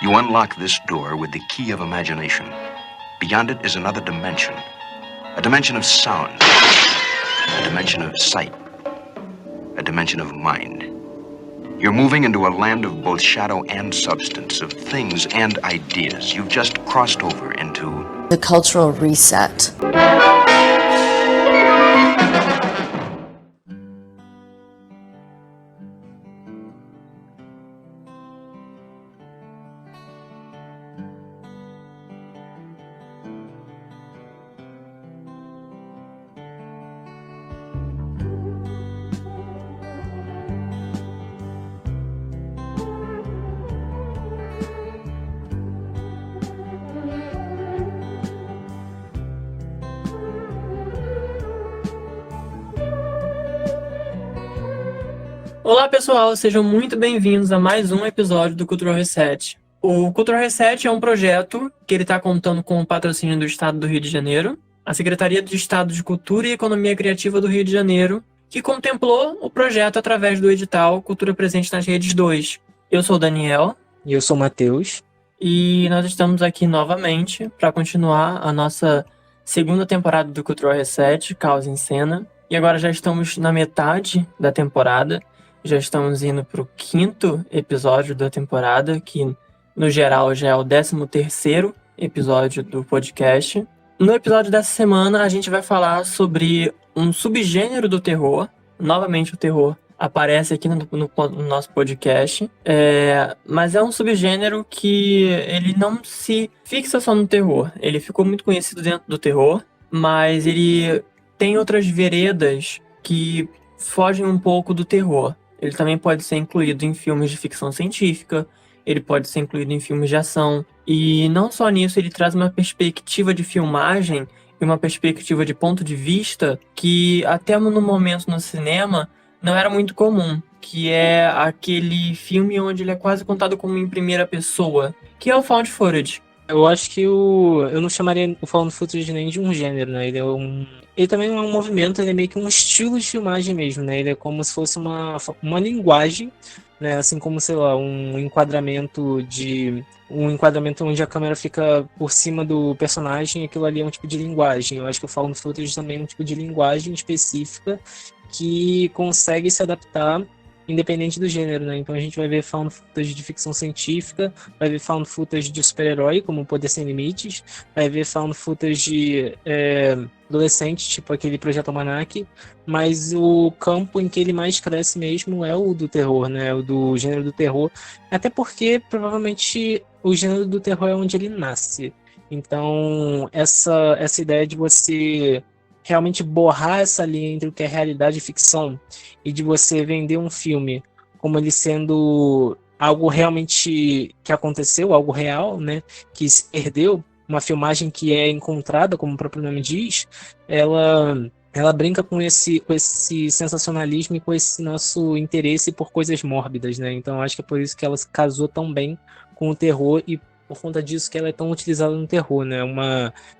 You unlock this door with the key of imagination. Beyond it is another dimension. A dimension of sound. A dimension of sight. A dimension of mind. You're moving into a land of both shadow and substance, of things and ideas. You've just crossed over into the cultural reset. Olá pessoal, sejam muito bem-vindos a mais um episódio do Cultural Reset. O Cultural Reset é um projeto que ele está contando com o patrocínio do Estado do Rio de Janeiro, a Secretaria de Estado de Cultura e Economia Criativa do Rio de Janeiro, que contemplou o projeto através do edital Cultura Presente nas Redes 2. Eu sou o Daniel. E eu sou o Matheus. E nós estamos aqui novamente para continuar a nossa segunda temporada do Cultural Reset, Caos em Cena. E agora já estamos na metade da temporada. Já estamos indo para o 5º episódio da temporada, que no geral já é o 13º episódio do podcast. No episódio dessa semana a gente vai falar sobre um subgênero do terror. Novamente o terror aparece aqui no nosso podcast. Mas é um subgênero que ele não se fixa só no terror. Ele ficou muito conhecido dentro do terror, mas ele tem outras veredas que fogem um pouco do terror. Ele também pode ser incluído em filmes de ficção científica, ele pode ser incluído em filmes de ação. E não só nisso, ele traz uma perspectiva de filmagem e uma perspectiva de ponto de vista que até no momento no cinema não era muito comum, que é aquele filme onde ele é quase contado como em primeira pessoa, que é o found footage. Eu acho que eu não chamaria o found footage nem de um gênero, né? Ele também não é um movimento, ele é meio que um estilo de filmagem mesmo, né? Ele é como se fosse uma linguagem, né? Assim como, sei lá, um enquadramento onde a câmera fica por cima do personagem, aquilo ali é um tipo de linguagem. Eu acho que o found footage também é um tipo de linguagem específica que consegue se adaptar independente do gênero, né? Então a gente vai ver found footage de ficção científica, vai ver found footage de super-herói, como Poder Sem Limites, vai ver found footage de adolescente, tipo aquele Projeto Almanac, mas o campo em que ele mais cresce mesmo é o do terror, né? O do gênero do terror, até porque provavelmente o gênero do terror é onde ele nasce. Então essa ideia de você realmente borrar essa linha entre o que é realidade e ficção, e de você vender um filme como ele sendo algo realmente que aconteceu, algo real, né, que se perdeu, uma filmagem que é encontrada, como o próprio nome diz, ela brinca com esse sensacionalismo e com esse nosso interesse por coisas mórbidas, né? Então acho que é por isso que ela se casou tão bem com o terror e por conta disso que ela é tão utilizada no terror, né?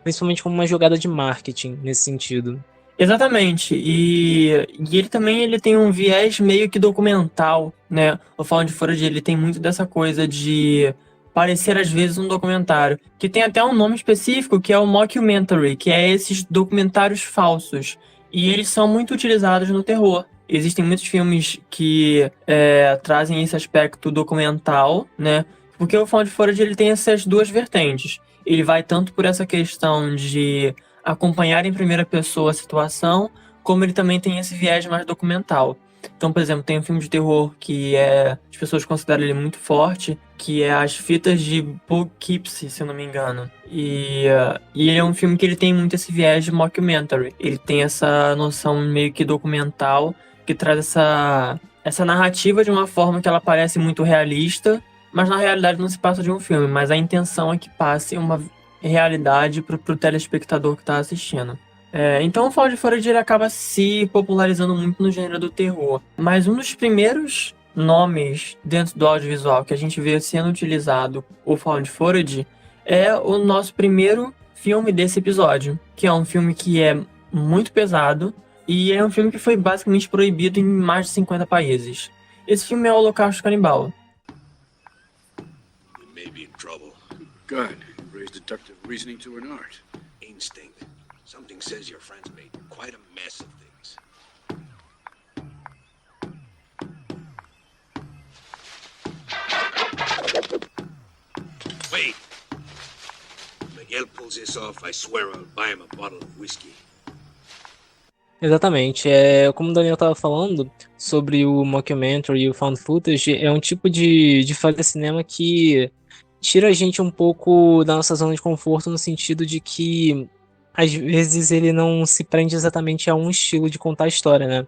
Principalmente como uma jogada de marketing nesse sentido. Exatamente, e ele tem um viés meio que documental, né? O found footage, ele tem muito dessa coisa de parecer às vezes um documentário, que tem até um nome específico, que é o mockumentary, que é esses documentários falsos, e eles são muito utilizados no terror. Existem muitos filmes que trazem esse aspecto documental, né? Porque o found footage, ele tem essas duas vertentes. Ele vai tanto por essa questão de acompanhar em primeira pessoa a situação, como ele também tem esse viés mais documental. Então, por exemplo, tem um filme de terror que as pessoas consideram ele muito forte, que é As Fitas de Poughkeepsie, se eu não me engano. E ele é um filme que ele tem muito esse viés de mockumentary. Ele tem essa noção meio que documental, que traz essa narrativa de uma forma que ela parece muito realista, mas na realidade não se passa de um filme, mas a intenção é que passe uma realidade pro telespectador que está assistindo. Então o found footage, ele acaba se popularizando muito no gênero do terror. Mas um dos primeiros nomes dentro do audiovisual que a gente vê sendo utilizado o found footage é o nosso primeiro filme desse episódio, que é um filme que é muito pesado e é um filme que foi basicamente proibido em mais de 50 países. Esse filme é o Holocausto Canibal. Good. Raise deductive reasoning to an art. Instinct. Something says your friends made quite a mess of things. Wait. If Miguel pulls this off, I swear I'll buy him a bottle of whiskey. Exatamente. Como o Daniel estava falando sobre o mockumentary e o found footage, é um tipo de fazer cinema que tira a gente um pouco da nossa zona de conforto, no sentido de que às vezes ele não se prende exatamente a um estilo de contar a história, né?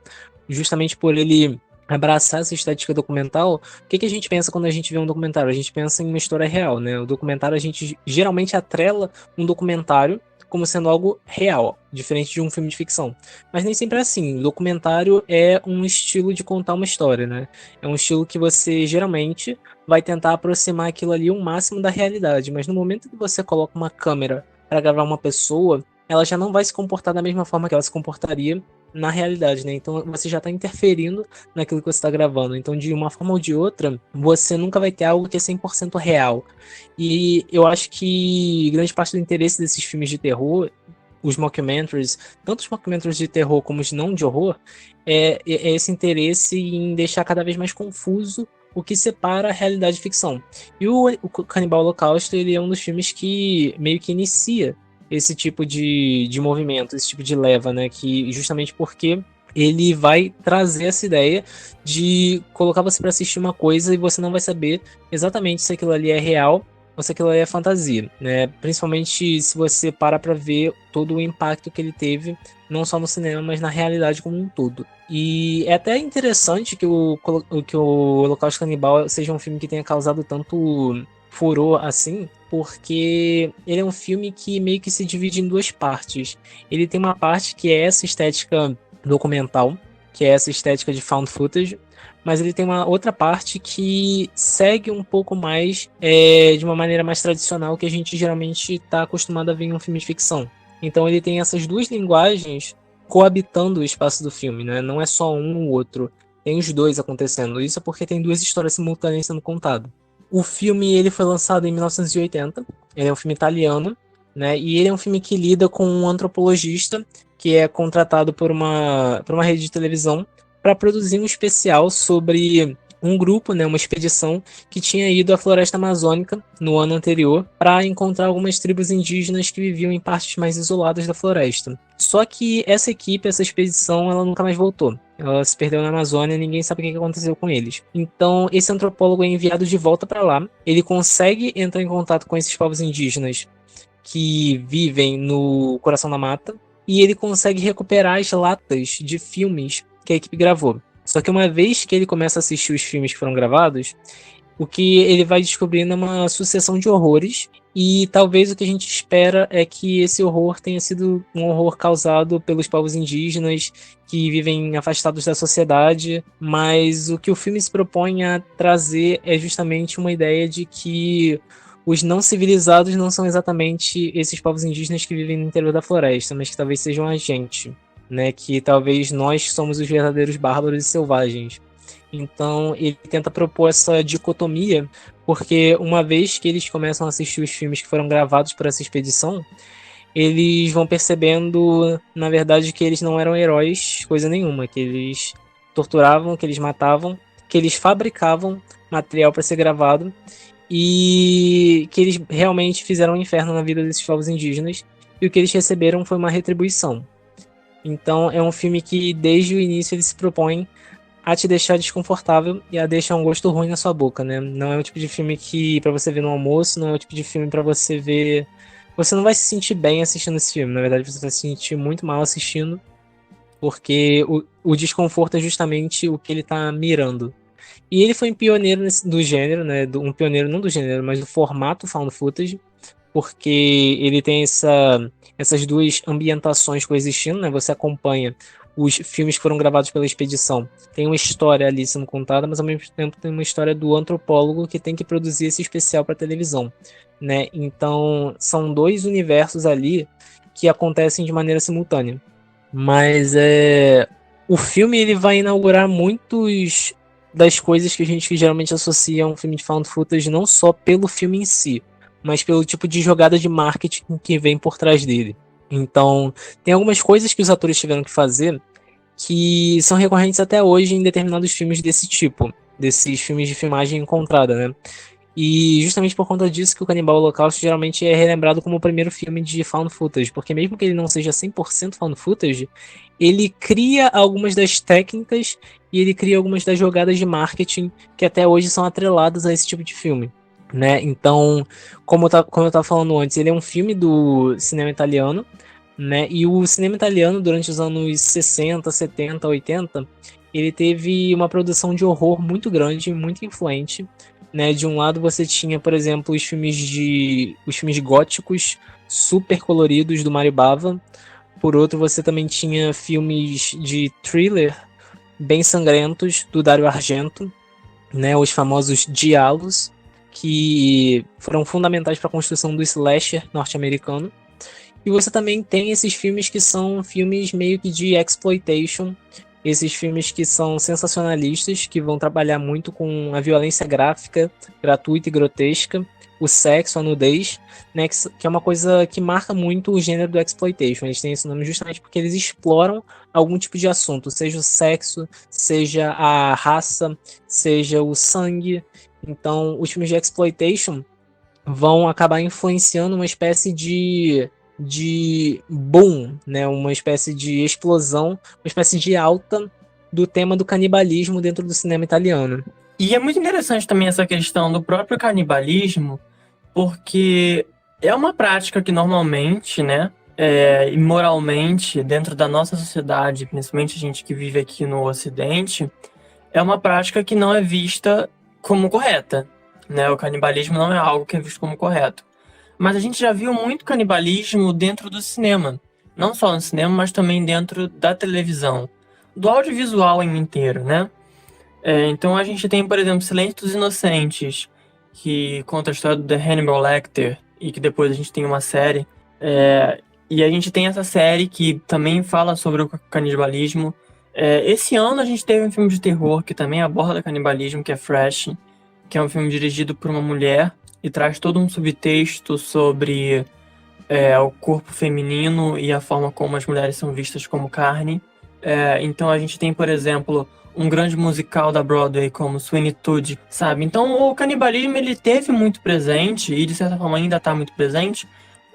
Justamente por ele abraçar essa estética documental, o que a gente pensa quando a gente vê um documentário? A gente pensa em uma história real, né? O documentário, a gente geralmente atrela um documentário como sendo algo real, diferente de um filme de ficção. Mas nem sempre é assim. O documentário é um estilo de contar uma história, né? É um estilo que você geralmente vai tentar aproximar aquilo ali o máximo da realidade. Mas no momento que você coloca uma câmera para gravar uma pessoa, ela já não vai se comportar da mesma forma que ela se comportaria na realidade, né? Então você já está interferindo naquilo que você está gravando. Então, de uma forma ou de outra, você nunca vai ter algo que é 100% real. E eu acho que grande parte do interesse desses filmes de terror, os mockumentaries, tanto os mockumentaries de terror como os não de horror, é esse interesse em deixar cada vez mais confuso o que separa a realidade e ficção. E o Canibal Holocausto, ele é um dos filmes que meio que inicia esse tipo de movimento, esse tipo de leva, né? Que justamente porque ele vai trazer essa ideia de colocar você para assistir uma coisa e você não vai saber exatamente se aquilo ali é real ou se aquilo ali é fantasia, né? Principalmente se você para ver todo o impacto que ele teve, não só no cinema, mas na realidade como um todo. E é até interessante que o Holocausto Canibal seja um filme que tenha causado tanto furor assim, porque ele é um filme que meio que se divide em duas partes. Ele tem uma parte que é essa estética documental, que é essa estética de found footage, mas ele tem uma outra parte que segue um pouco mais de uma maneira mais tradicional que a gente geralmente está acostumado a ver em um filme de ficção. Então ele tem essas duas linguagens coabitando o espaço do filme, né? Não é só um ou outro, tem os dois acontecendo. Isso é porque tem duas histórias simultâneas sendo contadas. O filme ele foi lançado em 1980, ele é um filme italiano, né? E ele é um filme que lida com um antropologista que é contratado por uma rede de televisão para produzir um especial sobre um grupo, né, uma expedição que tinha ido à floresta amazônica no ano anterior para encontrar algumas tribos indígenas que viviam em partes mais isoladas da floresta. Só que essa equipe, essa expedição, ela nunca mais voltou. Ela se perdeu na Amazônia e ninguém sabe o que aconteceu com eles. Então, esse antropólogo é enviado de volta para lá. Ele consegue entrar em contato com esses povos indígenas que vivem no coração da mata e ele consegue recuperar as latas de filmes que a equipe gravou. Só que uma vez que ele começa a assistir os filmes que foram gravados, o que ele vai descobrindo é uma sucessão de horrores, e talvez o que a gente espera é que esse horror tenha sido um horror causado pelos povos indígenas que vivem afastados da sociedade, mas o que o filme se propõe a trazer é justamente uma ideia de que os não civilizados não são exatamente esses povos indígenas que vivem no interior da floresta, mas que talvez sejam a gente, né? Que talvez nós somos os verdadeiros bárbaros e selvagens. Então ele tenta propor essa dicotomia, porque uma vez que eles começam a assistir os filmes que foram gravados por essa expedição, eles vão percebendo, na verdade, que eles não eram heróis, coisa nenhuma, que eles torturavam, que eles matavam, que eles fabricavam material para ser gravado e que eles realmente fizeram um inferno na vida desses povos indígenas, e o que eles receberam foi uma retribuição. Então é um filme que desde o início ele se propõe a te deixar desconfortável e a deixar um gosto ruim na sua boca, né? Não é o tipo de filme que para você ver no almoço, não é o tipo de filme para você ver... Você não vai se sentir bem assistindo esse filme, na verdade você vai se sentir muito mal assistindo, porque o desconforto é justamente o que ele tá mirando. E ele foi um pioneiro do gênero, né? Um pioneiro não do gênero, mas do formato found footage, porque ele tem essas duas ambientações coexistindo, né? Você acompanha os filmes que foram gravados pela expedição, tem uma história ali sendo contada, mas ao mesmo tempo tem uma história do antropólogo que tem que produzir esse especial para televisão, né? Então são dois universos ali que acontecem de maneira simultânea. Mas o filme ele vai inaugurar muitos das coisas que a gente geralmente associa a um filme de found footage, não só pelo filme em si, mas pelo tipo de jogada de marketing que vem por trás dele. Então, tem algumas coisas que os atores tiveram que fazer que são recorrentes até hoje em determinados filmes desse tipo, desses filmes de filmagem encontrada, né? E justamente por conta disso que o Canibal Holocausto geralmente é relembrado como o primeiro filme de found footage, porque mesmo que ele não seja 100% found footage, ele cria algumas das técnicas e ele cria algumas das jogadas de marketing que até hoje são atreladas a esse tipo de filme, né? Então, como eu estava falando antes, ele é um filme do cinema italiano, né? E o cinema italiano, durante os anos 60, 70, 80, ele teve uma produção de horror muito grande, muito influente, né? De um lado você tinha, por exemplo, os filmes góticos super coloridos do Mario Bava. Por outro, você também tinha filmes de thriller bem sangrentos do Dario Argento, né? Os famosos giallos, que foram fundamentais para a construção do slasher norte-americano. E você também tem esses filmes que são filmes meio que de exploitation, esses filmes que são sensacionalistas, que vão trabalhar muito com a violência gráfica, gratuita e grotesca, o sexo, a nudez, né, que é uma coisa que marca muito o gênero do exploitation. Eles têm esse nome justamente porque eles exploram algum tipo de assunto, seja o sexo, seja a raça, seja o sangue. Então, os filmes de exploitation vão acabar influenciando uma espécie de boom, né? Uma espécie de explosão, uma espécie de alta do tema do canibalismo dentro do cinema italiano. E é muito interessante também essa questão do próprio canibalismo, porque é uma prática que normalmente, né, e moralmente, dentro da nossa sociedade, principalmente a gente que vive aqui no Ocidente, é uma prática que não é vista como correta, né? O canibalismo não é algo que é visto como correto. Mas a gente já viu muito canibalismo dentro do cinema. Não só no cinema, mas também dentro da televisão. Do audiovisual inteiro, né? Então a gente tem, por exemplo, Silêncio dos Inocentes, que conta a história do Hannibal Lecter, e que depois a gente tem uma série. E a gente tem essa série que também fala sobre o canibalismo. Esse ano a gente teve um filme de terror que também aborda canibalismo, que é Fresh, que é um filme dirigido por uma mulher, e traz todo um subtexto sobre o corpo feminino e a forma como as mulheres são vistas como carne. Então a gente tem, por exemplo, um grande musical da Broadway como Sweeney Todd, sabe? Então o canibalismo ele teve muito presente, e de certa forma ainda está muito presente,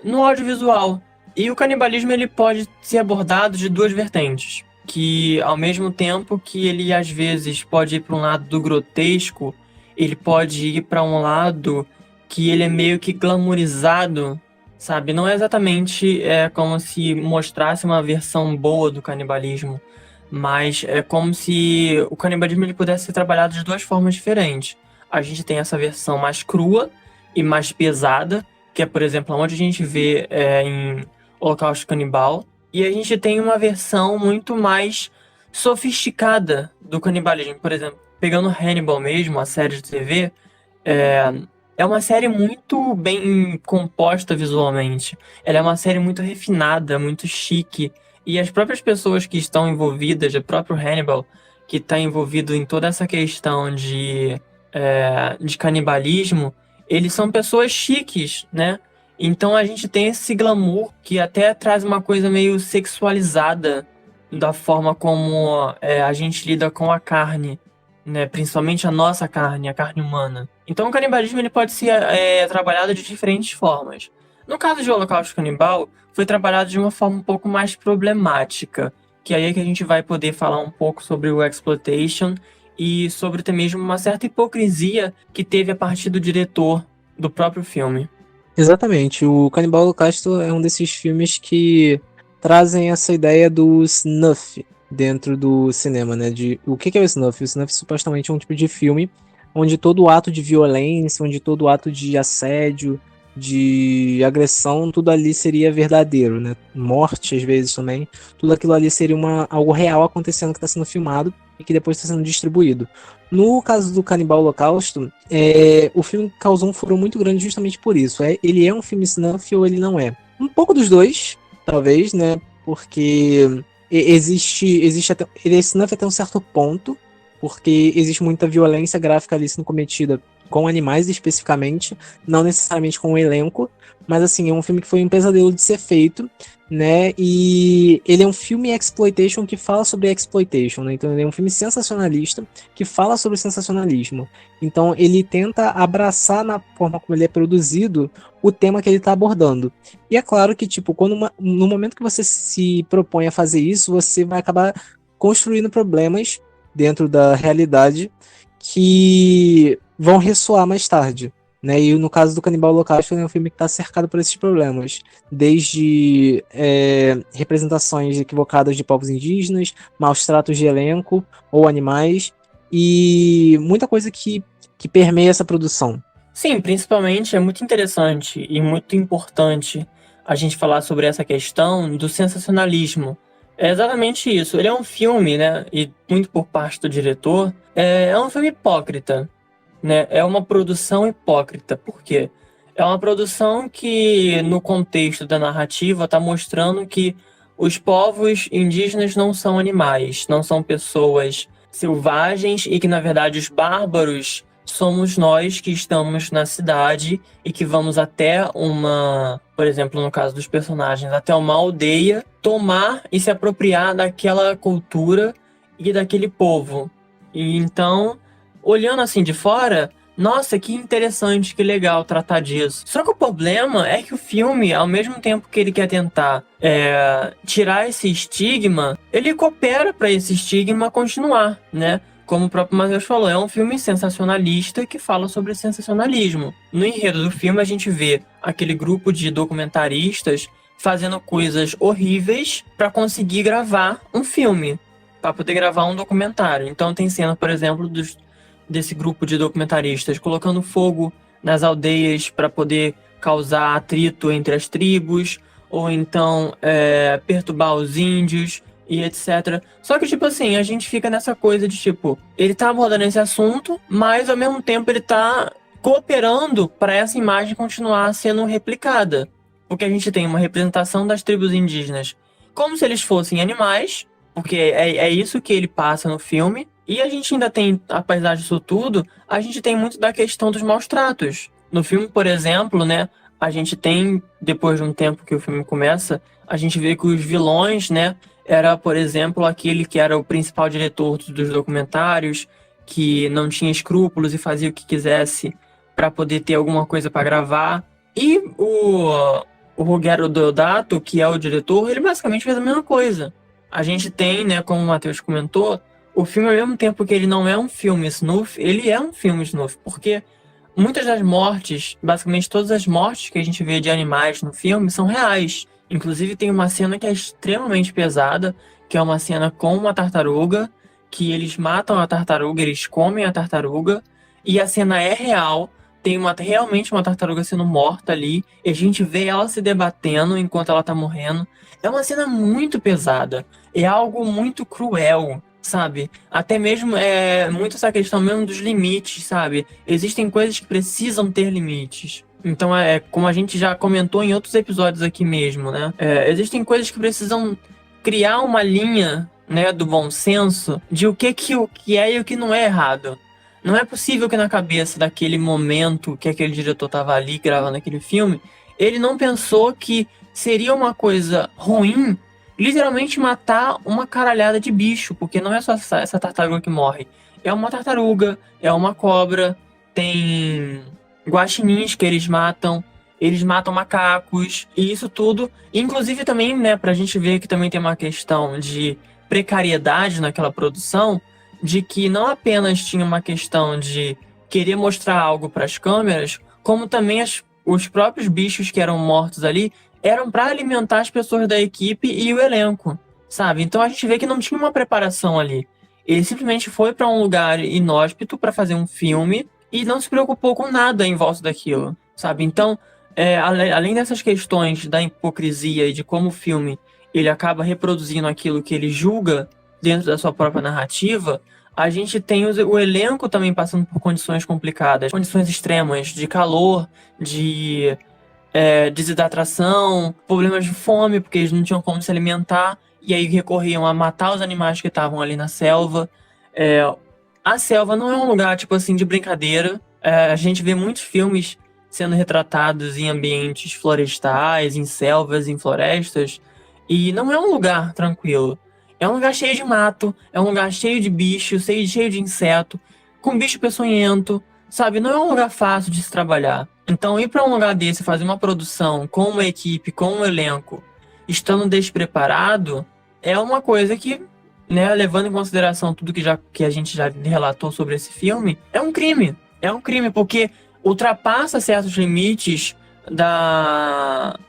no audiovisual. E o canibalismo ele pode ser abordado de duas vertentes, que ao mesmo tempo que ele às vezes pode ir para um lado do grotesco, ele pode ir para um lado que ele é meio que glamourizado, sabe? Não é exatamente como se mostrasse uma versão boa do canibalismo, mas é como se o canibalismo ele pudesse ser trabalhado de duas formas diferentes. A gente tem essa versão mais crua e mais pesada, que é, por exemplo, onde a gente vê em Holocausto Canibal, e a gente tem uma versão muito mais sofisticada do canibalismo. Por exemplo, pegando Hannibal mesmo, a série de TV, é uma série muito bem composta visualmente. Ela é uma série muito refinada, muito chique. E as próprias pessoas que estão envolvidas, o próprio Hannibal, que está envolvido em toda essa questão de canibalismo, eles são pessoas chiques, né? Então a gente tem esse glamour que até traz uma coisa meio sexualizada da forma como a gente lida com a carne, né? Principalmente a nossa carne, a carne humana. Então o canibalismo ele pode ser trabalhado de diferentes formas. No caso de Holocausto Canibal, foi trabalhado de uma forma um pouco mais problemática, que aí é que a gente vai poder falar um pouco sobre o exploitation e sobre até mesmo uma certa hipocrisia que teve a partir do diretor do próprio filme. Exatamente, o Canibal Holocausto é um desses filmes que trazem essa ideia do snuff dentro do cinema, né? O que é o snuff? O snuff supostamente é um tipo de filme onde todo ato de violência, onde todo ato de assédio, de agressão, tudo ali seria verdadeiro, né? Morte, às vezes, também. Tudo aquilo ali seria algo real acontecendo que está sendo filmado e que depois está sendo distribuído. No caso do Canibal Holocausto, o filme causou um furor muito grande justamente por isso. Ele é um filme snuff ou ele não é? Um pouco dos dois, talvez, né? Porque existe ele é snuff até um certo ponto, porque existe muita violência gráfica ali sendo cometida com animais especificamente, não necessariamente com o elenco, mas assim, é um filme que foi um pesadelo de ser feito, né? E ele é um filme exploitation que fala sobre exploitation, né? Então ele é um filme sensacionalista que fala sobre sensacionalismo. Então ele tenta abraçar na forma como ele é produzido o tema que ele está abordando. E é claro que, tipo, no momento que você se propõe a fazer isso, você vai acabar construindo problemas dentro da realidade que vão ressoar mais tarde, né? E no caso do Canibal Holocausto, é um filme que está cercado por esses problemas, desde representações equivocadas de povos indígenas, maus tratos de elenco ou animais, e muita coisa que permeia essa produção. Sim, principalmente é muito interessante e muito importante a gente falar sobre essa questão do sensacionalismo. É exatamente isso. Ele é um filme, né? E muito por parte do diretor, é um filme hipócrita, né? É uma produção hipócrita. Por quê? É uma produção que, no contexto da narrativa, está mostrando que os povos indígenas não são animais, não são pessoas selvagens e que, na verdade, os bárbaros somos nós que estamos na cidade e que vamos até por exemplo, no caso dos personagens, até uma aldeia, tomar e se apropriar daquela cultura e daquele povo. E então, olhando assim de fora, nossa, que interessante, que legal tratar disso. Só que o problema é que o filme, ao mesmo tempo que ele quer tentar tirar esse estigma, ele coopera para esse estigma continuar, né? Como o próprio Matheus falou, é um filme sensacionalista que fala sobre sensacionalismo. No enredo do filme, a gente vê aquele grupo de documentaristas fazendo coisas horríveis para conseguir gravar um filme, para poder gravar um documentário. Então tem cena, por exemplo, desse grupo de documentaristas colocando fogo nas aldeias para poder causar atrito entre as tribos, ou então perturbar os índios e etc. Só que, tipo assim, a gente fica nessa coisa de, tipo, ele tá abordando esse assunto, mas ao mesmo tempo ele tá cooperando para essa imagem continuar sendo replicada. Porque a gente tem uma representação das tribos indígenas como se eles fossem animais, porque é isso que ele passa no filme. E a gente ainda tem, apesar disso tudo, a gente tem muito da questão dos maus tratos. No filme, por exemplo, né, a gente tem, depois de um tempo que o filme começa, a gente vê que os vilões, né, era, por exemplo, aquele que era o principal diretor dos documentários, que não tinha escrúpulos e fazia o que quisesse para poder ter alguma coisa para gravar. E o Ruggero Deodato, que é o diretor, ele basicamente fez a mesma coisa. A gente tem, né, como o Matheus comentou, o filme, ao mesmo tempo que ele não é um filme snuff, ele é um filme snuff, porque muitas das mortes, basicamente todas as mortes que a gente vê de animais no filme são reais. Inclusive tem uma cena que é extremamente pesada, que é uma cena com uma tartaruga, que eles matam a tartaruga, eles comem a tartaruga, e a cena é real, tem realmente uma tartaruga sendo morta ali, e a gente vê ela se debatendo enquanto ela tá morrendo. É uma cena muito pesada, é algo muito cruel, sabe? Até mesmo muito essa questão mesmo dos limites, sabe? Existem coisas que precisam ter limites. Então, como a gente já comentou em outros episódios aqui mesmo, né? Existem coisas que precisam criar uma linha, né, do bom senso de o que é e o que não é errado. Não é possível que na cabeça daquele momento que aquele diretor estava ali gravando aquele filme, ele não pensou que seria uma coisa ruim literalmente matar uma caralhada de bicho, porque não é só essa tartaruga que morre. É uma tartaruga, é uma cobra, tem guaxinins que eles matam macacos, e isso tudo. Inclusive também, né, pra gente ver que também tem uma questão de precariedade naquela produção, de que não apenas tinha uma questão de querer mostrar algo para as câmeras, como também os próprios bichos que eram mortos ali eram para alimentar as pessoas da equipe e o elenco, sabe? Então a gente vê que não tinha uma preparação ali. Ele simplesmente foi para um lugar inóspito para fazer um filme e não se preocupou com nada em volta daquilo, sabe? Então, além dessas questões da hipocrisia e de como o filme ele acaba reproduzindo aquilo que ele julga dentro da sua própria narrativa, a gente tem o elenco também passando por condições complicadas, condições extremas de calor, de desidratação, problemas de fome, porque eles não tinham como se alimentar, e aí recorriam a matar os animais que estavam ali na selva. A selva não é um lugar, tipo assim, de brincadeira. A gente vê muitos filmes sendo retratados em ambientes florestais, em selvas, em florestas, e não é um lugar tranquilo. É um lugar cheio de mato, é um lugar cheio de bicho, cheio de inseto, com bicho peçonhento, sabe? Não é um lugar fácil de se trabalhar. Então, ir para um lugar desse, fazer uma produção com uma equipe, com um elenco, estando despreparado, é uma coisa que, né, levando em consideração tudo que a gente já relatou sobre esse filme, é um crime. É um crime, porque ultrapassa certos limites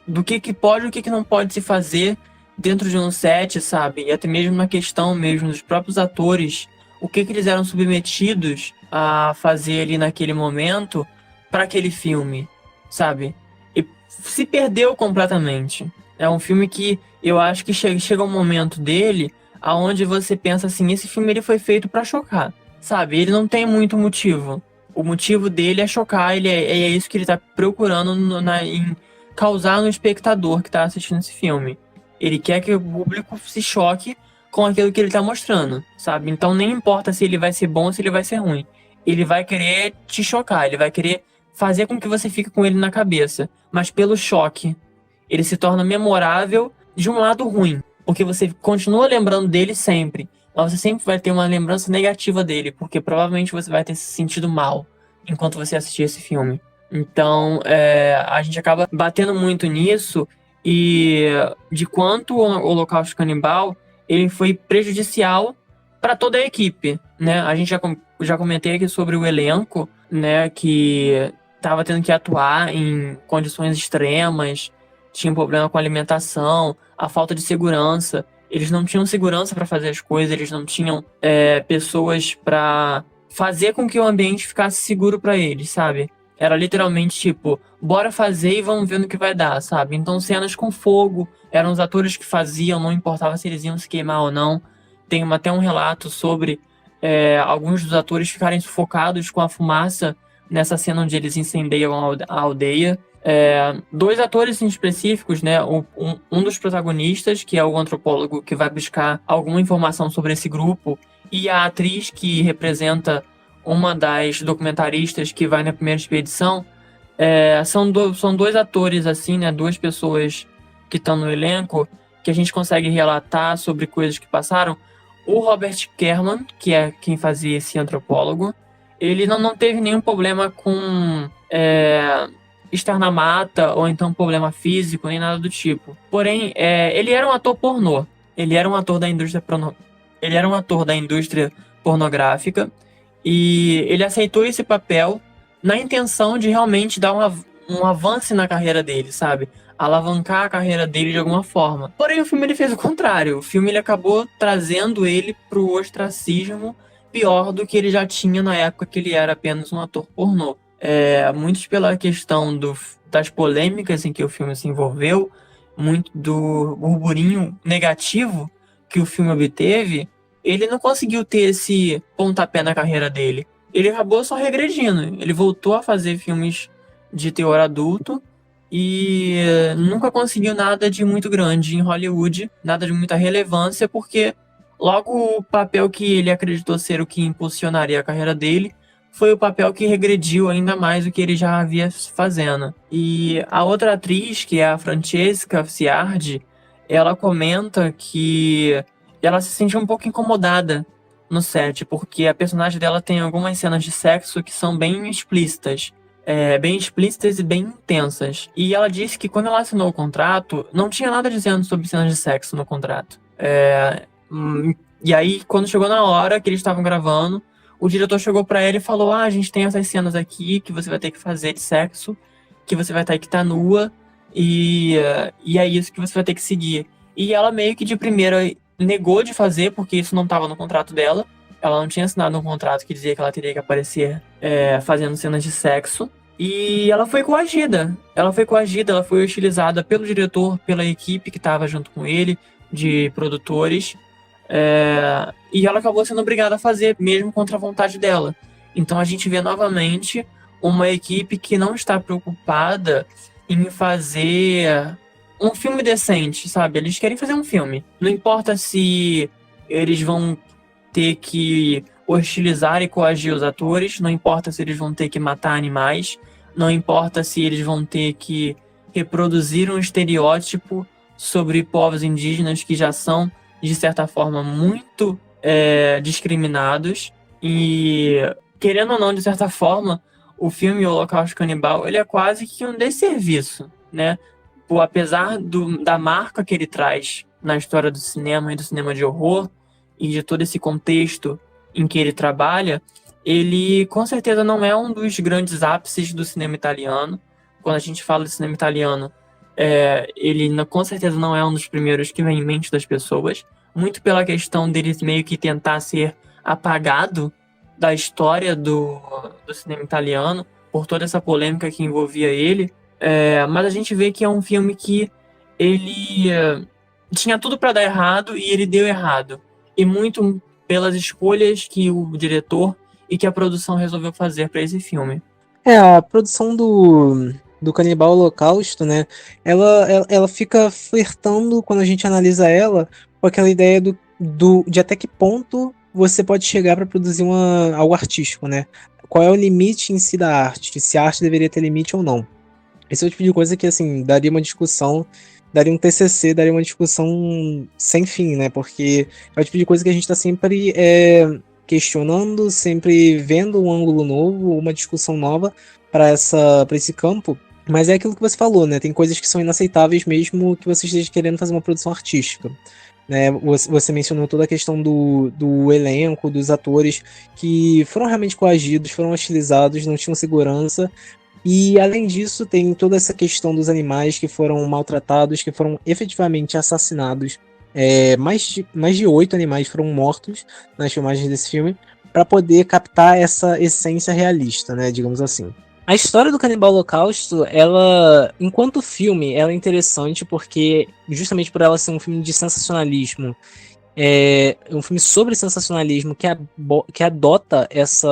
do que pode e o que não pode se fazer dentro de um set, sabe? E até mesmo na questão mesmo dos próprios atores, o que eles eram submetidos a fazer ali naquele momento para aquele filme, sabe? E se perdeu completamente. É um filme que eu acho que chega um momento dele aonde você pensa assim, esse filme ele foi feito para chocar, sabe? Ele não tem muito motivo. O motivo dele é chocar, é isso que ele tá procurando em causar no espectador que tá assistindo esse filme. Ele quer que o público se choque com aquilo que ele tá mostrando, sabe? Então nem importa se ele vai ser bom ou se ele vai ser ruim. Ele vai querer te chocar, ele vai querer fazer com que você fique com ele na cabeça. Mas pelo choque, ele se torna memorável de um lado ruim. Porque você continua lembrando dele sempre. Mas você sempre vai ter uma lembrança negativa dele. Porque provavelmente você vai ter se sentido mal enquanto você assistir esse filme. Então, a gente acaba batendo muito nisso. E de quanto o Holocausto Canibal ele foi prejudicial para toda a equipe, né? A gente já comentei aqui sobre o elenco, né? Que estava tendo que atuar em condições extremas, tinha problema com a alimentação, a falta de segurança. Eles não tinham segurança para fazer as coisas, eles não tinham pessoas para fazer com que o ambiente ficasse seguro para eles, sabe? Era literalmente tipo, bora fazer e vamos ver no que vai dar, sabe? Então cenas com fogo, eram os atores que faziam, não importava se eles iam se queimar ou não. Tem até um relato sobre alguns dos atores ficarem sufocados com a fumaça nessa cena onde eles incendeiam a aldeia. Dois atores em específicos, né? Um dos protagonistas, que é o antropólogo que vai buscar alguma informação sobre esse grupo, e a atriz que representa uma das documentaristas que vai na primeira expedição, são dois atores, assim, né? Duas pessoas que estão no elenco, que a gente consegue relatar sobre coisas que passaram. O Robert Kerman, que é quem fazia esse antropólogo, ele não teve nenhum problema com estar na mata, ou então problema físico, nem nada do tipo. Porém, ele era um ator pornô. Ele era um ator da indústria pornográfica, e ele aceitou esse papel na intenção de realmente dar um avanço na carreira dele, sabe? Alavancar a carreira dele de alguma forma. Porém, o filme ele fez o contrário. O filme ele acabou trazendo ele pro ostracismo pior do que ele já tinha na época que ele era apenas um ator pornô. Muitos pela questão das polêmicas em que o filme se envolveu, muito do burburinho negativo que o filme obteve, ele não conseguiu ter esse pontapé na carreira dele. Ele acabou só regredindo. Ele voltou a fazer filmes de teor adulto e nunca conseguiu nada de muito grande em Hollywood, nada de muita relevância, porque logo o papel que ele acreditou ser o que impulsionaria a carreira dele foi o papel que regrediu ainda mais do que ele já havia fazendo. E a outra atriz, que é a Francesca Ciardi, ela comenta que ela se sentiu um pouco incomodada no set, porque a personagem dela tem algumas cenas de sexo que são bem explícitas. Bem explícitas e bem intensas. E ela disse que quando ela assinou o contrato, não tinha nada dizendo sobre cenas de sexo no contrato. E aí, quando chegou na hora que eles estavam gravando, o diretor chegou pra ela e falou: a gente tem essas cenas aqui que você vai ter que fazer de sexo, que você vai ter que estar nua, e é isso que você vai ter que seguir. E ela meio que de primeira negou de fazer, porque isso não estava no contrato dela. Ela não tinha assinado um contrato que dizia que ela teria que aparecer fazendo cenas de sexo. E ela foi coagida. Ela foi hostilizada pelo diretor, pela equipe que estava junto com ele, de produtores. E ela acabou sendo obrigada a fazer, mesmo contra a vontade dela. Então a gente vê novamente uma equipe que não está preocupada em fazer um filme decente, sabe? Eles querem fazer um filme. Não importa se eles vão ter que hostilizar e coagir os atores, não importa se eles vão ter que matar animais, não importa se eles vão ter que reproduzir um estereótipo sobre povos indígenas que já são, de certa forma, muito discriminados. E, querendo ou não, de certa forma, o filme O Holocausto Canibal, ele é quase que um desserviço, né? Apesar da marca que ele traz na história do cinema e do cinema de horror, e de todo esse contexto em que ele trabalha, ele com certeza não é um dos grandes ápices do cinema italiano. Quando a gente fala de cinema italiano, ele com certeza não é um dos primeiros que vem em mente das pessoas, muito pela questão dele meio que tentar ser apagado da história do cinema italiano, por toda essa polêmica que envolvia ele. Mas a gente vê que é um filme que ele tinha tudo para dar errado e ele deu errado. E muito pelas escolhas que o diretor e que a produção resolveu fazer para esse filme. A produção do Canibal Holocausto, né? Ela fica flertando, quando a gente analisa ela, com aquela ideia de até que ponto você pode chegar para produzir algo artístico, né? Qual é o limite em si da arte? Se a arte deveria ter limite ou não. Esse é o tipo de coisa que, assim, daria uma discussão, daria um TCC, daria uma discussão sem fim, né? Porque é o tipo de coisa que a gente está sempre questionando, sempre vendo um ângulo novo, uma discussão nova para esse campo. Mas é aquilo que você falou, né? Tem coisas que são inaceitáveis mesmo que você esteja querendo fazer uma produção artística. Né? Você mencionou toda a questão do elenco, dos atores que foram realmente coagidos, foram hostilizados, não tinham segurança. E, além disso, tem toda essa questão dos animais que foram maltratados, que foram efetivamente assassinados. Mais de 8 animais foram mortos nas filmagens desse filme, para poder captar essa essência realista, né, digamos assim. A história do Canibal Holocausto, ela, enquanto filme, ela é interessante porque, justamente por ela ser um filme de sensacionalismo, um filme sobre sensacionalismo que adota esse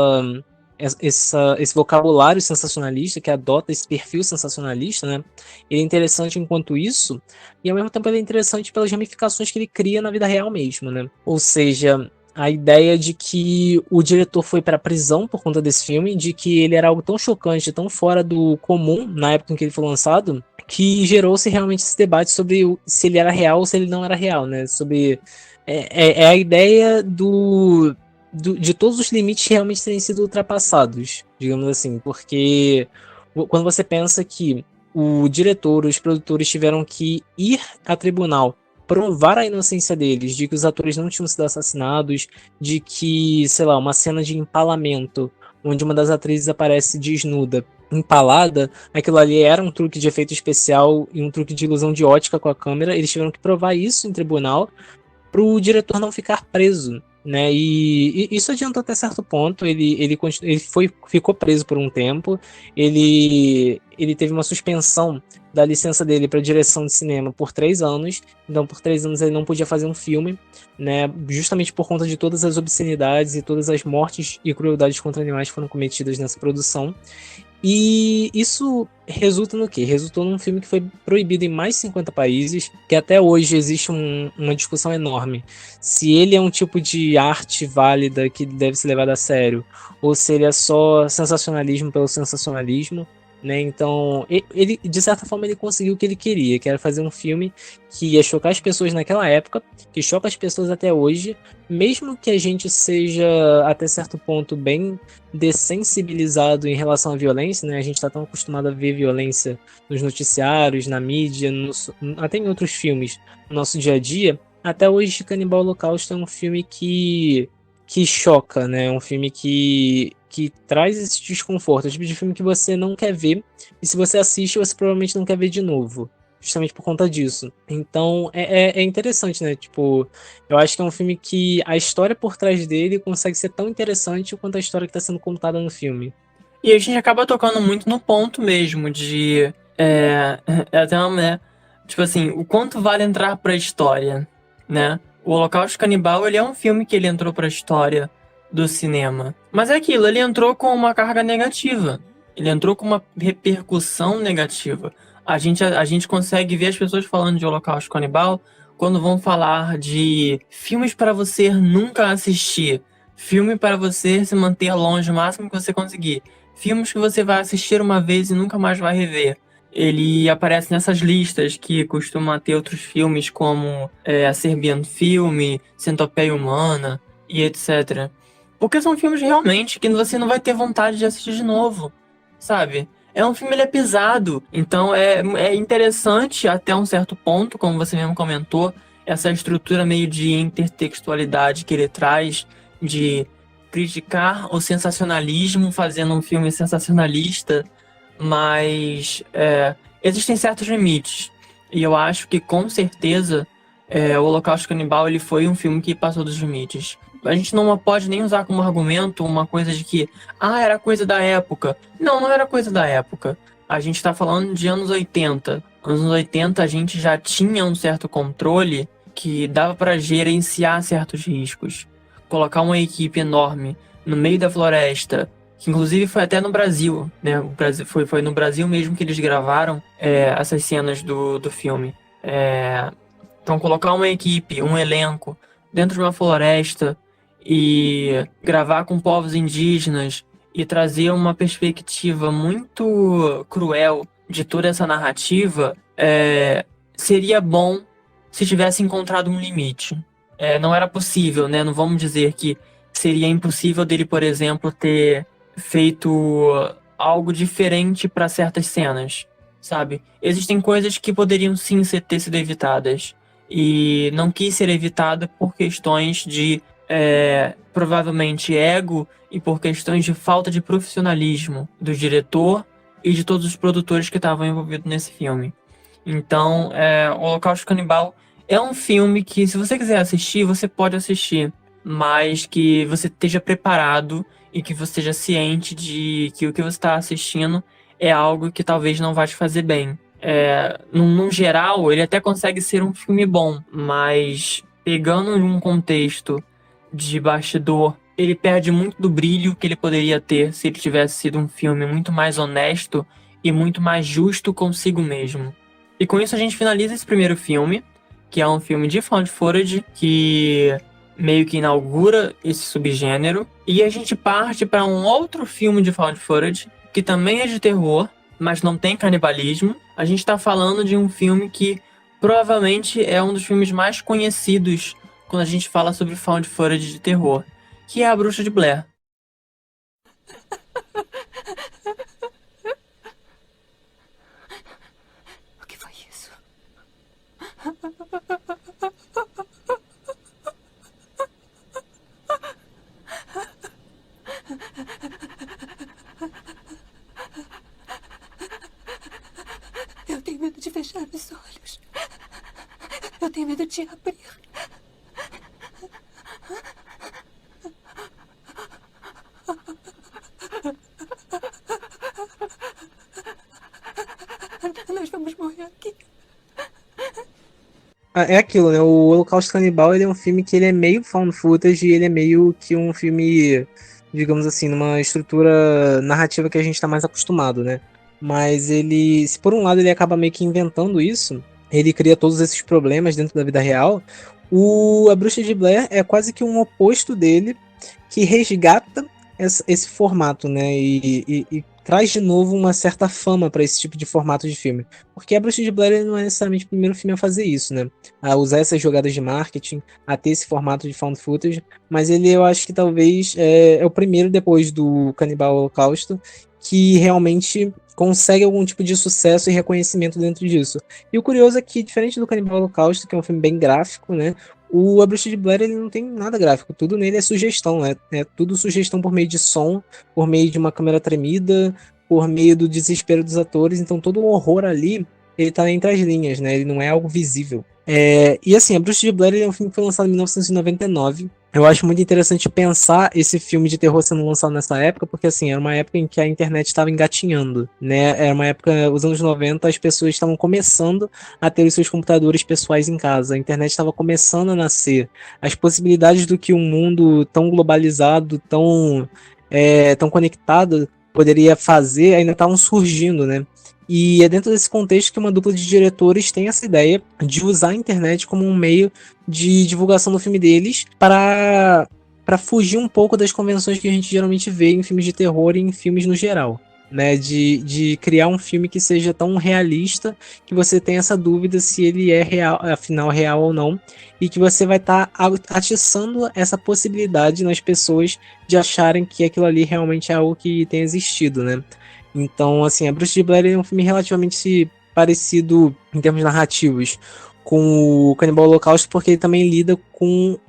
vocabulário sensacionalista, que adota esse perfil sensacionalista, né? Ele é interessante enquanto isso, e ao mesmo tempo ele é interessante pelas ramificações que ele cria na vida real mesmo, né? Ou seja, a ideia de que o diretor foi para a prisão por conta desse filme, de que ele era algo tão chocante, tão fora do comum na época em que ele foi lançado, que gerou-se realmente esse debate sobre se ele era real ou se ele não era real, né? Sobre a ideia de todos os limites realmente terem sido ultrapassados, digamos assim, porque quando você pensa que o diretor, os produtores tiveram que ir a tribunal provar a inocência deles, de que os atores não tinham sido assassinados, de que, sei lá, uma cena de empalamento, onde uma das atrizes aparece desnuda, empalada, aquilo ali era um truque de efeito especial e um truque de ilusão de ótica com a câmera, eles tiveram que provar isso em tribunal para o diretor não ficar preso, né? E isso adiantou até certo ponto. Ele ficou preso por um tempo. Ele teve uma suspensão da licença dele para direção de cinema por 3 anos. Então, por 3 anos ele não podia fazer um filme, né? Justamente por conta de todas as obscenidades e todas as mortes e crueldades contra animais que foram cometidas nessa produção. E isso resulta no quê? Resultou num filme que foi proibido em mais de 50 países, que até hoje existe uma discussão enorme. Se ele é um tipo de arte válida que deve ser levado a sério, ou se ele é só sensacionalismo pelo sensacionalismo, né? Então, ele, de certa forma, ele conseguiu o que ele queria, que era fazer um filme que ia chocar as pessoas naquela época, que choca as pessoas até hoje, mesmo que a gente seja, até certo ponto, bem dessensibilizado em relação à violência, né? A gente está tão acostumado a ver violência nos noticiários, na mídia, até em outros filmes, no nosso dia a dia. Até hoje, Canibal Holocausto é um filme que choca, né? É um filme que traz esse desconforto, é o tipo de filme que você não quer ver, e se você assiste, você provavelmente não quer ver de novo, justamente por conta disso. Então, é interessante, né? Tipo, eu acho que é um filme que a história por trás dele consegue ser tão interessante quanto a história que está sendo contada no filme. E a gente acaba tocando muito no ponto mesmo de... até uma, né? Tipo assim, o quanto vale entrar pra história, né? O Holocausto Canibal, ele é um filme que ele entrou pra história do cinema. Mas é aquilo, ele entrou com uma carga negativa. Ele entrou com uma repercussão negativa. A gente consegue ver as pessoas falando de Holocausto Canibal quando vão falar de filmes para você nunca assistir, Filme para você se manter longe o máximo que você conseguir. Filmes que você vai assistir uma vez e nunca mais vai rever. Ele aparece nessas listas que costuma ter outros filmes como A Serbian Film, Centopeia Humana e etc. Porque são filmes realmente que você não vai ter vontade de assistir de novo, sabe? É um filme, ele é pesado, então é interessante até um certo ponto, como você mesmo comentou, essa estrutura meio de intertextualidade que ele traz, de criticar o sensacionalismo fazendo um filme sensacionalista, mas existem certos limites. E eu acho que, com certeza, o Holocausto Canibal ele foi um filme que passou dos limites. A gente não pode nem usar como argumento uma coisa de que, era coisa da época. Não, não era coisa da época. A gente está falando de anos 80. Nos anos 80 a gente já tinha um certo controle que dava para gerenciar certos riscos. Colocar uma equipe enorme no meio da floresta, que inclusive foi até no Brasil, né? Foi no Brasil mesmo que eles gravaram essas cenas do filme. Então colocar uma equipe, um elenco dentro de uma floresta e gravar com povos indígenas e trazer uma perspectiva muito cruel de toda essa narrativa, seria bom se tivesse encontrado um limite. Não era possível, né? Não vamos dizer que seria impossível dele, por exemplo, ter feito algo diferente para certas cenas, sabe? Existem coisas que poderiam sim ter sido evitadas e não quis ser evitada por questões de provavelmente ego e por questões de falta de profissionalismo do diretor e de todos os produtores que estavam envolvidos nesse filme. Então, o Holocausto Canibal é um filme que, se você quiser assistir, você pode assistir, mas que você esteja preparado e que você esteja ciente de que o que você está assistindo é algo que talvez não vai te fazer bem. Num geral, ele até consegue ser um filme bom, mas pegando um contexto de bastidor, ele perde muito do brilho que ele poderia ter se ele tivesse sido um filme muito mais honesto e muito mais justo consigo mesmo. E com isso a gente finaliza esse primeiro filme, que é um filme de found footage, que meio que inaugura esse subgênero. E a gente parte para um outro filme de found footage, que também é de terror, mas não tem canibalismo. A gente está falando de um filme que provavelmente é um dos filmes mais conhecidos quando a gente fala sobre found footage de terror, que é A Bruxa de Blair. O que foi isso? Eu tenho medo de fechar os olhos. Eu tenho medo de abrir. Nós vamos morrer aqui. É aquilo, né? O Holocausto Canibal, ele é um filme que ele é meio found footage e ele é meio que um filme, digamos assim, numa estrutura narrativa que a gente tá mais acostumado, né? Mas ele, se por um lado ele acaba meio que inventando isso, ele cria todos esses problemas dentro da vida real, A Bruxa de Blair é quase que um oposto dele, que resgata esse formato, né? E traz de novo uma certa fama para esse tipo de formato de filme. Porque A Bruxa de Blair ele não é necessariamente o primeiro filme a fazer isso, né? A usar essas jogadas de marketing, a ter esse formato de found footage, mas ele eu acho que talvez é o primeiro depois do Canibal Holocausto que realmente consegue algum tipo de sucesso e reconhecimento dentro disso. E o curioso é que, diferente do Canibal Holocausto, que é um filme bem gráfico, né? A Bruxa de Blair ele não tem nada gráfico, tudo nele é sugestão, né? É tudo sugestão por meio de som, por meio de uma câmera tremida, por meio do desespero dos atores, então todo o horror ali, ele tá entre as linhas, né? Ele não é algo visível. E assim, A Bruxa de Blair é um filme que foi lançado em 1999. Eu acho muito interessante pensar esse filme de terror sendo lançado nessa época, porque assim, era uma época em que a internet estava engatinhando, né? Era uma época, os anos 90, as pessoas estavam começando a ter os seus computadores pessoais em casa, a internet estava começando a nascer. As possibilidades do que um mundo tão globalizado, tão conectado poderia fazer ainda estavam surgindo, né? E é dentro desse contexto que uma dupla de diretores tem essa ideia de usar a internet como um meio de divulgação do filme deles para para fugir um pouco das convenções que a gente geralmente vê em filmes de terror e em filmes no geral. Né, de criar um filme que seja tão realista que você tem essa dúvida se ele é real, afinal real ou não, e que você vai estar atiçando essa possibilidade nas pessoas de acharem que aquilo ali realmente é algo que tem existido, né? Então, assim, A Bruxa de Blair é um filme relativamente parecido em termos narrativos com o Canibal Holocausto, porque ele também lida com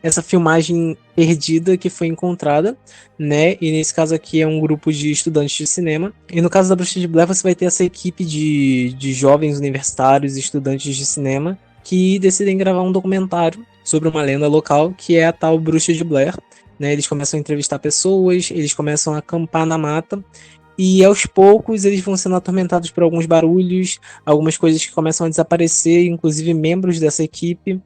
essa filmagem perdida que foi encontrada, né? E nesse caso aqui é um grupo de estudantes de cinema. E no caso da Bruxa de Blair, você vai ter essa equipe de jovens universitários e estudantes de cinema que decidem gravar um documentário sobre uma lenda local, que é a tal Bruxa de Blair. Né? Eles começam a entrevistar pessoas, eles começam a acampar na mata, e aos poucos eles vão sendo atormentados por alguns barulhos, algumas coisas que começam a desaparecer, inclusive membros dessa equipe,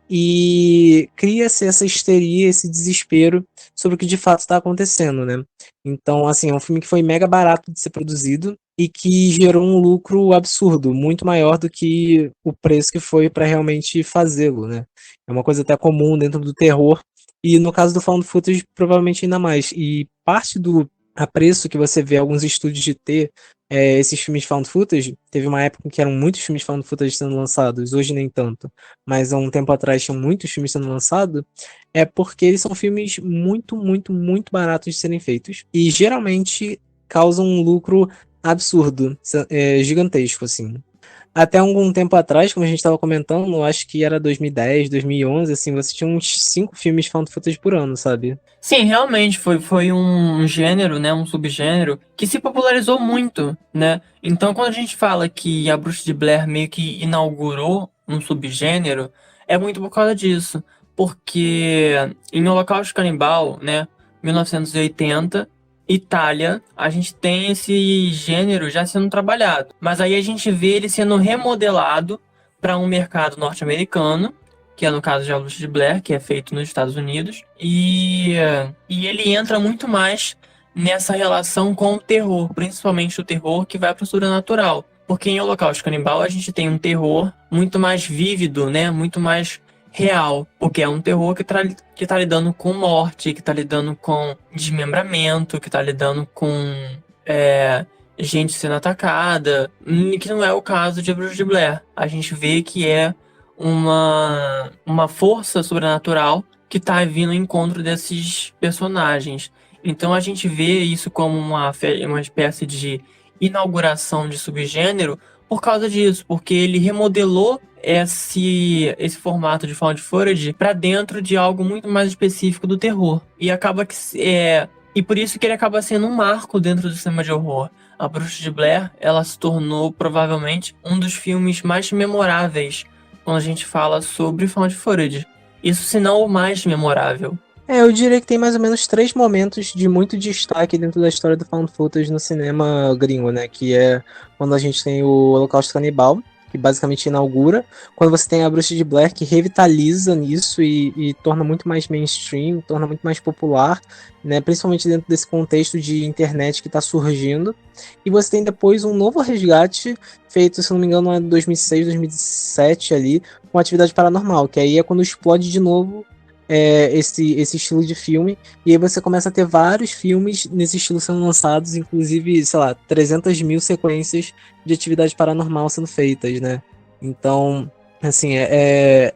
e cria-se essa histeria, esse desespero sobre o que de fato está acontecendo, né? Então, assim, é um filme que foi mega barato de ser produzido e que gerou um lucro absurdo, muito maior do que o preço que foi para realmente fazê-lo, né? É uma coisa até comum dentro do terror, e no caso do Found Footage, provavelmente ainda mais. E parte do apreço que você vê alguns estúdios de ter esses filmes de found footage, teve uma época em que eram muitos filmes de found footage sendo lançados, hoje nem tanto, mas há um tempo atrás tinham muitos filmes sendo lançados, é porque eles são filmes muito, muito, muito baratos de serem feitos, e geralmente causam um lucro absurdo, gigantesco, assim. Até algum tempo atrás, como a gente estava comentando, acho que era 2010, 2011, assim, você tinha uns 5 filmes de found footage por ano, sabe? Sim, realmente foi um gênero, né, um subgênero que se popularizou muito, né? Então, quando a gente fala que a Bruxa de Blair meio que inaugurou um subgênero, é muito por causa disso, porque em Holocausto Canibal, né, 1980, Itália, a gente tem esse gênero já sendo trabalhado, mas aí a gente vê ele sendo remodelado para um mercado norte-americano, que é no caso de A Bruxa de Blair, que é feito nos Estados Unidos, e ele entra muito mais nessa relação com o terror, principalmente o terror que vai para o sobrenatural. Porque em Holocausto Canibal a gente tem um terror muito mais vívido, né? Muito mais real, porque é um terror que tá lidando com morte, que tá lidando com desmembramento, que tá lidando com gente sendo atacada, que não é o caso de A Bruxa de Blair. A gente vê que é uma força sobrenatural que tá vindo ao encontro desses personagens. Então a gente vê isso como uma espécie de inauguração de subgênero por causa disso, porque ele remodelou esse formato de found footage para dentro de algo muito mais específico do terror. E acaba que e por isso que ele acaba sendo um marco dentro do cinema de horror. A Bruxa de Blair, ela se tornou provavelmente um dos filmes mais memoráveis quando a gente fala sobre found footage. Isso se não o mais memorável. Eu diria que tem mais ou menos 3 momentos de muito destaque dentro da história do found footage no cinema gringo, né? Que é quando a gente tem o Holocausto Canibal, que basicamente inaugura, quando você tem a Bruxa de Blair, que revitaliza nisso e torna muito mais mainstream, torna muito mais popular, né? Principalmente dentro desse contexto de internet que está surgindo. E você tem depois um novo resgate feito, se não me engano, em 2006, 2007 ali, com Atividade Paranormal, que aí é quando explode de novo esse estilo de filme, e aí você começa a ter vários filmes nesse estilo sendo lançados, inclusive, sei lá, 300 mil sequências de Atividade Paranormal sendo feitas, né? Então, assim, é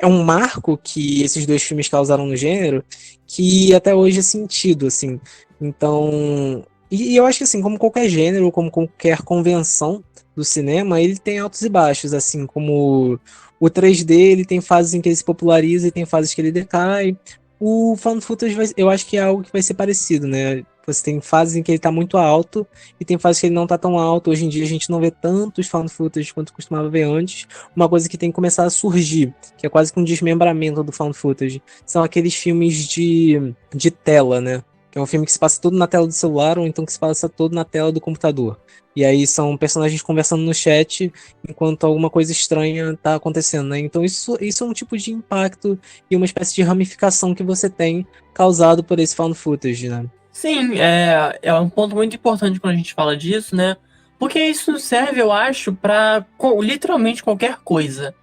um marco que esses dois filmes causaram no gênero, que até hoje é sentido, assim. Então, e eu acho que, assim, como qualquer gênero, como qualquer convenção do cinema, ele tem altos e baixos, assim, como o 3D, ele tem fases em que ele se populariza e tem fases que ele decai. O found footage, eu acho que é algo que vai ser parecido, né? Você tem fases em que ele tá muito alto e tem fases que ele não tá tão alto. Hoje em dia a gente não vê tantos found footage quanto costumava ver antes. Uma coisa que tem que começar a surgir, que é quase que um desmembramento do found footage, são aqueles filmes de tela, né? Que é um filme que se passa todo na tela do celular ou então que se passa todo na tela do computador. E aí são personagens conversando no chat enquanto alguma coisa estranha tá acontecendo, né? Então isso é um tipo de impacto e uma espécie de ramificação que você tem causado por esse found footage, né? Sim, é um ponto muito importante quando a gente fala disso, né? Porque isso serve, eu acho, para literalmente qualquer coisa,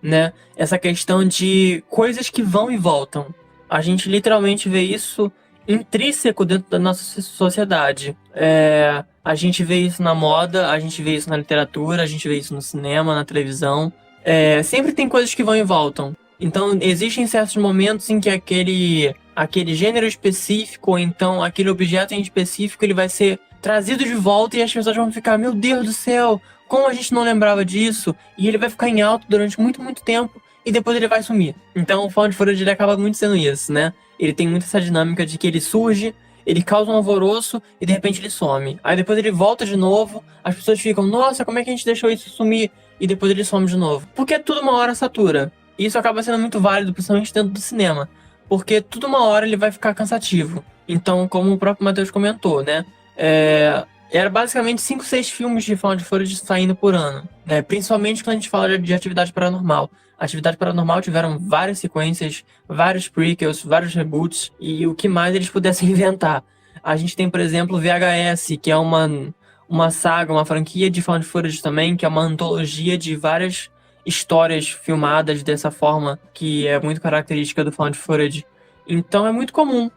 né? Essa questão de coisas que vão e voltam. A gente literalmente vê isso intrínseco dentro da nossa sociedade. A gente vê isso na moda, a gente vê isso na literatura, a gente vê isso no cinema, na televisão. Sempre tem coisas que vão e voltam. Então, existem certos momentos em que aquele gênero específico, ou então aquele objeto em específico, ele vai ser trazido de volta e as pessoas vão ficar, meu Deus do céu, como a gente não lembrava disso? E ele vai ficar em alta durante muito, muito tempo e depois ele vai sumir. Então, o Found Footage ele acaba muito sendo isso, né? Ele tem muito essa dinâmica de que ele surge, ele causa um alvoroço e de repente ele some. Aí depois ele volta de novo, as pessoas ficam, nossa, como é que a gente deixou isso sumir? E depois ele some de novo. Porque tudo uma hora satura. E isso acaba sendo muito válido, principalmente dentro do cinema. Porque tudo uma hora ele vai ficar cansativo. Então, como o próprio Matheus comentou, né? Era basicamente 5, 6 filmes de Found Footage saindo por ano, né? Principalmente quando a gente fala de Atividade Paranormal. Atividade Paranormal tiveram várias sequências, vários prequels, vários reboots e o que mais eles pudessem inventar. A gente tem, por exemplo, VHS, que é uma saga, uma franquia de Found Footage também, que é uma antologia de várias histórias filmadas dessa forma, que é muito característica do Found Footage. Então é muito comum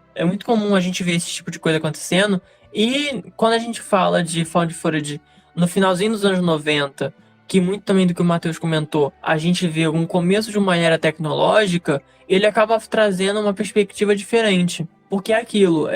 a gente ver esse tipo de coisa acontecendo. E quando a gente fala de Found Footage no finalzinho dos anos 90, que muito também do que o Matheus comentou, a gente vê um começo de uma era tecnológica, ele acaba trazendo uma perspectiva diferente. Porque é aquilo,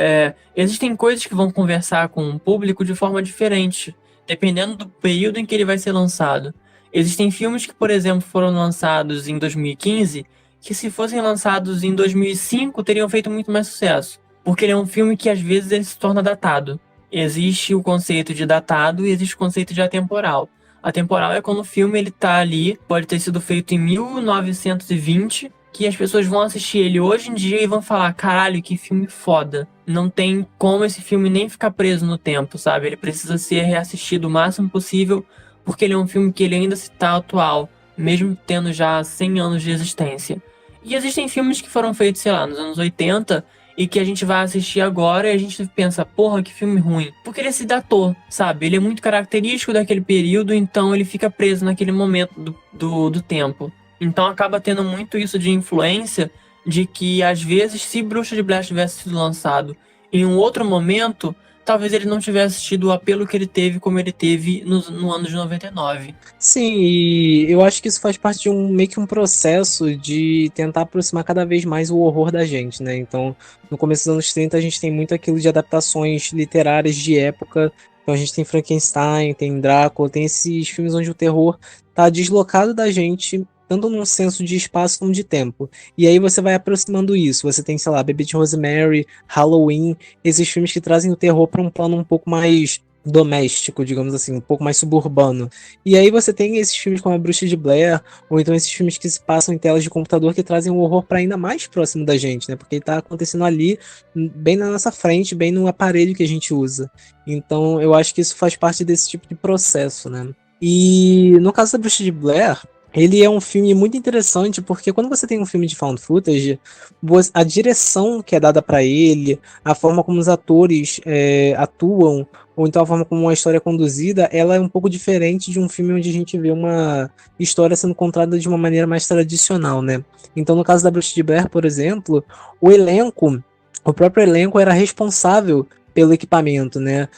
existem coisas que vão conversar com o público de forma diferente, dependendo do período em que ele vai ser lançado. Existem filmes que, por exemplo, foram lançados em 2015, que se fossem lançados em 2005, teriam feito muito mais sucesso. Porque ele é um filme que, às vezes, ele se torna datado. Existe o conceito de datado e existe o conceito de atemporal. Atemporal é quando o filme ele tá ali, pode ter sido feito em 1920, que as pessoas vão assistir ele hoje em dia e vão falar, caralho, que filme foda. Não tem como esse filme nem ficar preso no tempo, sabe? Ele precisa ser reassistido o máximo possível, porque ele é um filme que ele ainda está atual, mesmo tendo já 100 anos de existência. E existem filmes que foram feitos, sei lá, nos anos 80, e que a gente vai assistir agora e a gente pensa, porra, que filme ruim. Porque ele se datou, sabe? Ele é muito característico daquele período, então ele fica preso naquele momento do tempo. Então acaba tendo muito isso de influência, de que às vezes, se Bruxa de Blair tivesse sido lançado em um outro momento, talvez ele não tivesse tido o apelo que ele teve, como ele teve no ano de 99. Sim, e eu acho que isso faz parte de meio que um processo de tentar aproximar cada vez mais o horror da gente, né? Então, no começo dos anos 30, a gente tem muito aquilo de adaptações literárias de época. Então, a gente tem Frankenstein, tem Drácula, tem esses filmes onde o terror tá deslocado da gente, tanto num senso de espaço como de tempo. E aí você vai aproximando isso. Você tem, sei lá, Bebê de Rosemary, Halloween, esses filmes que trazem o terror para um plano um pouco mais doméstico, digamos assim, um pouco mais suburbano. E aí você tem esses filmes como A Bruxa de Blair, ou então esses filmes que se passam em telas de computador que trazem o horror para ainda mais próximo da gente, né? Porque ele tá acontecendo ali, bem na nossa frente, bem no aparelho que a gente usa. Então eu acho que isso faz parte desse tipo de processo, né? E no caso da Bruxa de Blair, ele é um filme muito interessante porque quando você tem um filme de found footage, a direção que é dada para ele, a forma como os atores atuam, ou então a forma como a história é conduzida, ela é um pouco diferente de um filme onde a gente vê uma história sendo contada de uma maneira mais tradicional, né? Então no caso da Bruxa de Blair, por exemplo, o próprio elenco era responsável pelo equipamento, né?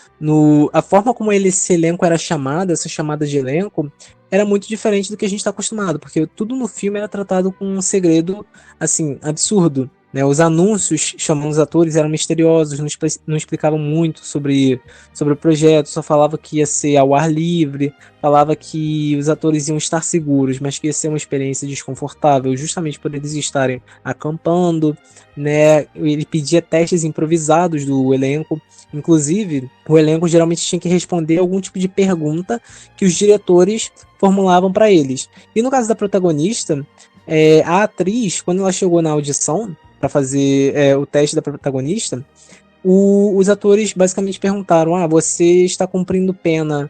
A forma como esse elenco era chamado, essa chamada de elenco, era muito diferente do que a gente está acostumado, porque tudo no filme era tratado com um segredo, assim, absurdo, né? Os anúncios chamando os atores eram misteriosos, não explicavam muito sobre o projeto, só falava que ia ser ao ar livre, falava que os atores iam estar seguros, mas que ia ser uma experiência desconfortável, justamente por eles estarem acampando, né? Ele pedia testes improvisados do elenco. Inclusive, o elenco geralmente tinha que responder algum tipo de pergunta que os diretores formulavam para eles. E no caso da protagonista, a atriz, quando ela chegou na audição para fazer o teste da protagonista, os atores basicamente perguntaram: você está cumprindo pena,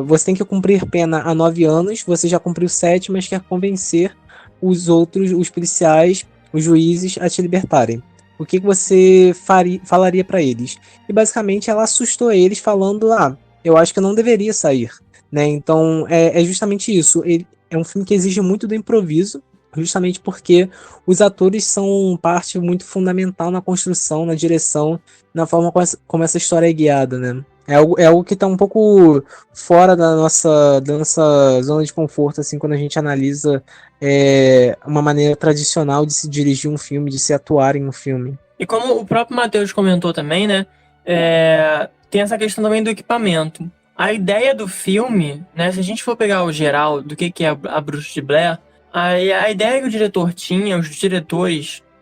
você tem que cumprir pena há 9 anos, você já cumpriu 7, mas quer convencer os policiais, os juízes a te libertarem. O que você falaria para eles? E basicamente ela assustou eles falando: eu acho que eu não deveria sair, né? Então é justamente isso. Ele é um filme que exige muito do improviso, justamente porque os atores são parte muito fundamental na construção, na direção, na forma como essa história é guiada, né? É algo que está um pouco fora da nossa zona de conforto, assim, quando a gente analisa uma maneira tradicional de se dirigir um filme, de se atuar em um filme. E como o próprio Matheus comentou também, né? Tem essa questão também do equipamento. A ideia do filme, né? Se a gente for pegar o geral do que é a Bruxa de Blair, a ideia que o diretor tinha,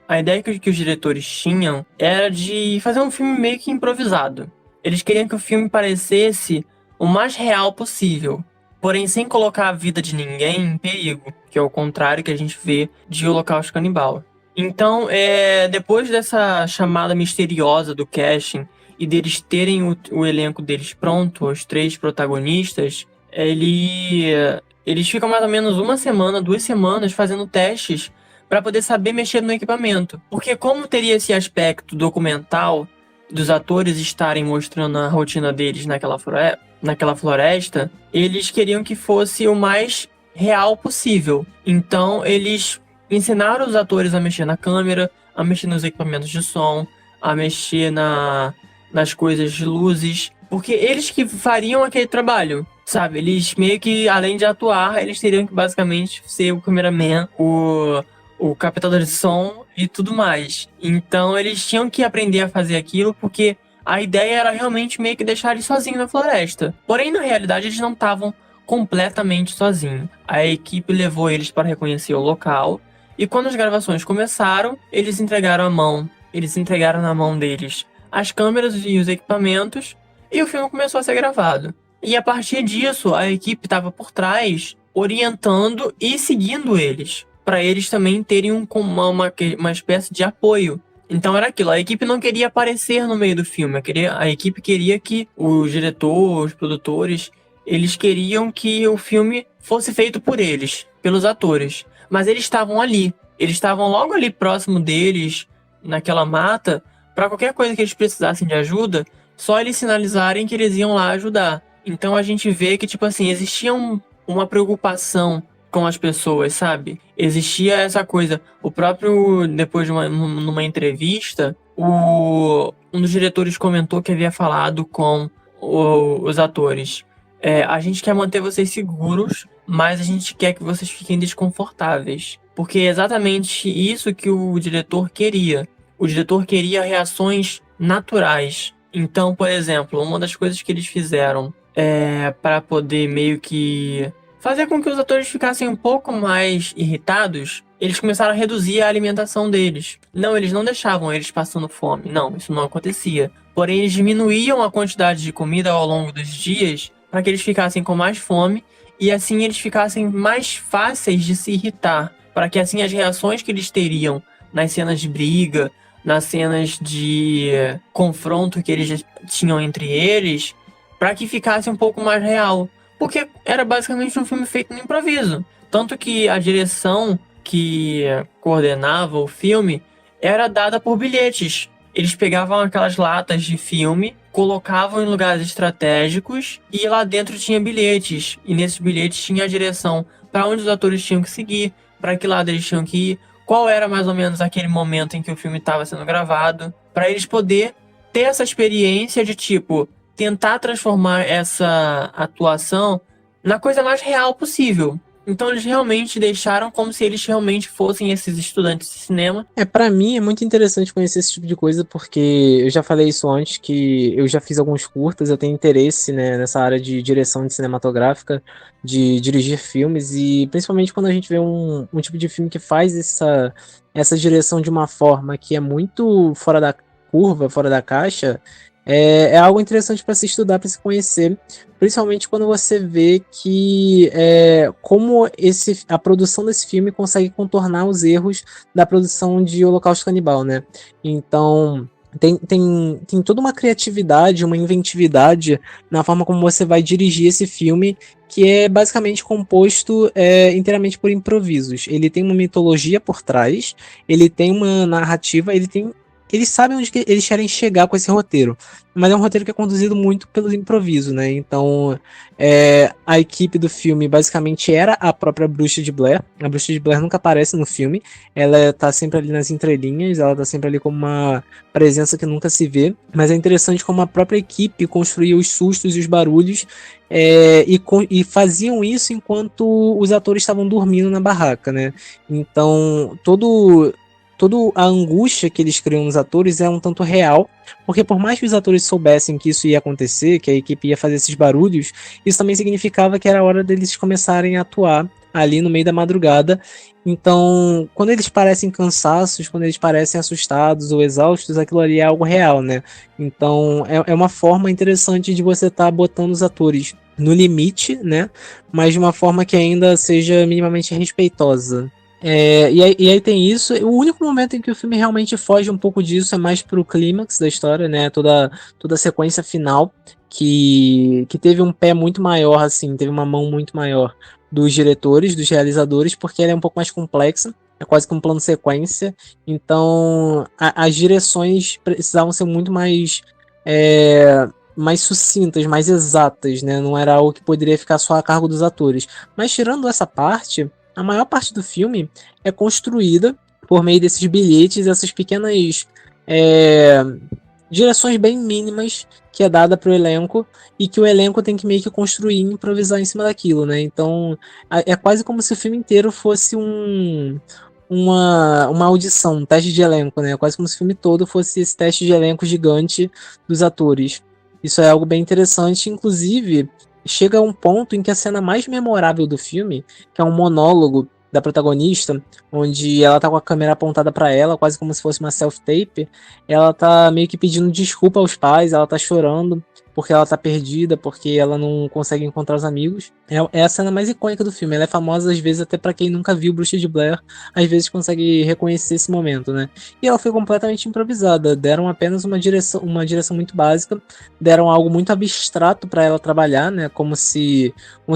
a ideia que os diretores tinham era de fazer um filme meio que improvisado. Eles queriam que o filme parecesse o mais real possível, porém sem colocar a vida de ninguém em perigo, que é o contrário que a gente vê de Holocausto Canibal. Então, depois dessa chamada misteriosa do casting e deles terem o elenco deles pronto, os 3 protagonistas, eles ficam mais ou menos 1 semana, 2 semanas fazendo testes para poder saber mexer no equipamento. Porque como teria esse aspecto documental dos atores estarem mostrando a rotina deles naquela floresta, eles queriam que fosse o mais real possível. Então, eles ensinaram os atores a mexer na câmera, a mexer nos equipamentos de som, a mexer nas coisas de luzes, porque eles que fariam aquele trabalho, sabe? Eles meio que, além de atuar, eles teriam que basicamente ser o cameraman, o captador de som e tudo mais. Então eles tinham que aprender a fazer aquilo, porque a ideia era realmente meio que deixar eles sozinhos na floresta. Porém, na realidade, eles não estavam completamente sozinhos. A equipe levou eles para reconhecer o local, e quando as gravações começaram, eles entregaram na mão deles as câmeras e os equipamentos, e o filme começou a ser gravado. E a partir disso, a equipe estava por trás, orientando e seguindo eles, para eles também terem uma espécie de apoio. Então era aquilo, a equipe não queria aparecer no meio do filme, a equipe queria que o diretor, os produtores, eles queriam que o filme fosse feito por eles, pelos atores. Mas eles estavam ali, eles estavam logo ali próximo deles, naquela mata, para qualquer coisa que eles precisassem de ajuda, só eles sinalizarem que eles iam lá ajudar. Então a gente vê que, tipo assim, existia uma preocupação com as pessoas, sabe? Existia essa coisa. O próprio, depois de numa entrevista, um dos diretores comentou que havia falado com os atores. A gente quer manter vocês seguros, mas a gente quer que vocês fiquem desconfortáveis. Porque é exatamente isso que o diretor queria. O diretor queria reações naturais. Então, por exemplo, uma das coisas que eles fizeram para poder meio que fazer com que os atores ficassem um pouco mais irritados, eles começaram a reduzir a alimentação deles. Não, eles não deixavam eles passando fome. Não, isso não acontecia. Porém, eles diminuíam a quantidade de comida ao longo dos dias para que eles ficassem com mais fome e assim eles ficassem mais fáceis de se irritar. Para que assim as reações que eles teriam nas cenas de briga, nas cenas de confronto que eles tinham entre eles, para que ficasse um pouco mais real. Porque era basicamente um filme feito no improviso. Tanto que a direção que coordenava o filme era dada por bilhetes. Eles pegavam aquelas latas de filme, colocavam em lugares estratégicos e lá dentro tinha bilhetes. E nesses bilhetes tinha a direção para onde os atores tinham que seguir, para que lado eles tinham que ir, qual era mais ou menos aquele momento em que o filme estava sendo gravado, para eles poder ter essa experiência de tipo tentar transformar essa atuação na coisa mais real possível. Então eles realmente deixaram como se eles realmente fossem esses estudantes de cinema. Pra mim é muito interessante conhecer esse tipo de coisa, porque eu já falei isso antes, que eu já fiz alguns curtas, eu tenho interesse, né, nessa área de direção de cinematográfica, de dirigir filmes, e principalmente quando a gente vê um tipo de filme que faz essa direção de uma forma que é muito fora da curva, fora da caixa, é algo interessante para se estudar, para se conhecer, principalmente quando você vê que como a produção desse filme consegue contornar os erros da produção de Holocausto Canibal, né? Então tem toda uma criatividade, uma inventividade na forma como você vai dirigir esse filme, que é basicamente composto inteiramente por improvisos. Ele tem uma mitologia por trás, ele tem uma narrativa, ele tem eles sabem onde que eles querem chegar com esse roteiro, mas é um roteiro que é conduzido muito pelo improviso, né? Então, a equipe do filme basicamente era a própria Bruxa de Blair. A Bruxa de Blair nunca aparece no filme, ela tá sempre ali nas entrelinhas, ela tá sempre ali como uma presença que nunca se vê, mas é interessante como a própria equipe construía os sustos e os barulhos, e faziam isso enquanto os atores estavam dormindo na barraca, né? Então, toda a angústia que eles criam nos atores é um tanto real, porque por mais que os atores soubessem que isso ia acontecer, que a equipe ia fazer esses barulhos, isso também significava que era hora deles começarem a atuar ali no meio da madrugada. Então, quando eles parecem cansaços, quando eles parecem assustados ou exaustos, aquilo ali é algo real, né? Então, é uma forma interessante de você estar botando os atores no limite, né? Mas de uma forma que ainda seja minimamente respeitosa. E aí tem isso. O único momento em que o filme realmente foge um pouco disso é mais pro clímax da história, né? Toda a sequência final que teve um pé muito maior, assim, teve uma mão muito maior dos diretores, dos realizadores, porque ela é um pouco mais complexa. É quase que um plano sequência. Então, as direções precisavam ser muito mais sucintas, mais exatas, né? Não era algo que poderia ficar só a cargo dos atores. Mas tirando essa parte, a maior parte do filme é construída por meio desses bilhetes, essas pequenas direções bem mínimas que é dada para o elenco e que o elenco tem que meio que construir e improvisar em cima daquilo, né? Então é quase como se o filme inteiro fosse uma audição, um teste de elenco, né? Quase como se o filme todo fosse esse teste de elenco gigante dos atores. Isso é algo bem interessante, inclusive chega a um ponto em que a cena mais memorável do filme, que é um monólogo da protagonista, onde ela tá com a câmera apontada para ela, quase como se fosse uma self-tape, ela tá meio que pedindo desculpa aos pais, ela tá chorando porque ela tá perdida, porque ela não consegue encontrar os amigos. É a cena mais icônica do filme, ela é famosa às vezes até para quem nunca viu Bruxa de Blair, às vezes consegue reconhecer esse momento, né? E ela foi completamente improvisada, deram apenas uma direção muito básica, deram algo muito abstrato para ela trabalhar, né? Como se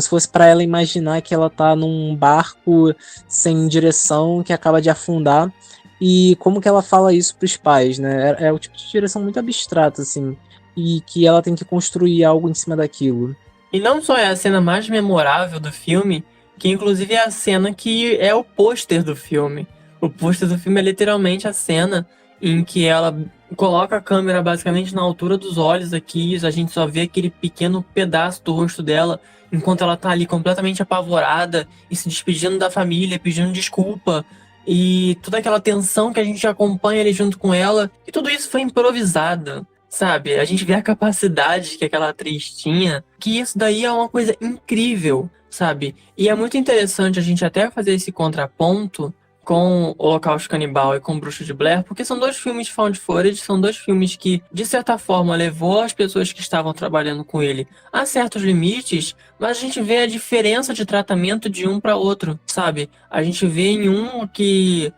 fosse para ela imaginar que ela tá num barco sem direção que acaba de afundar, e como que ela fala isso pros pais, né? É o tipo de direção muito abstrata, assim, e que ela tem que construir algo em cima daquilo. E não só é a cena mais memorável do filme, que inclusive é a cena que é o pôster do filme. O pôster do filme é literalmente a cena em que ela coloca a câmera basicamente na altura dos olhos aqui, a gente só vê aquele pequeno pedaço do rosto dela, enquanto ela tá ali completamente apavorada e se despedindo da família, pedindo desculpa, e toda aquela tensão que a gente acompanha ali junto com ela, e tudo isso foi improvisado. Sabe, a gente vê a capacidade que aquela atriz tinha, que isso daí é uma coisa incrível, sabe? E é muito interessante a gente até fazer esse contraponto com o Holocausto Canibal e com Bruxa de Blair, porque são dois filmes found footage, são dois filmes que, de certa forma, levou as pessoas que estavam trabalhando com ele a certos limites, mas a gente vê a diferença de tratamento de um para outro, sabe? A gente vê em um que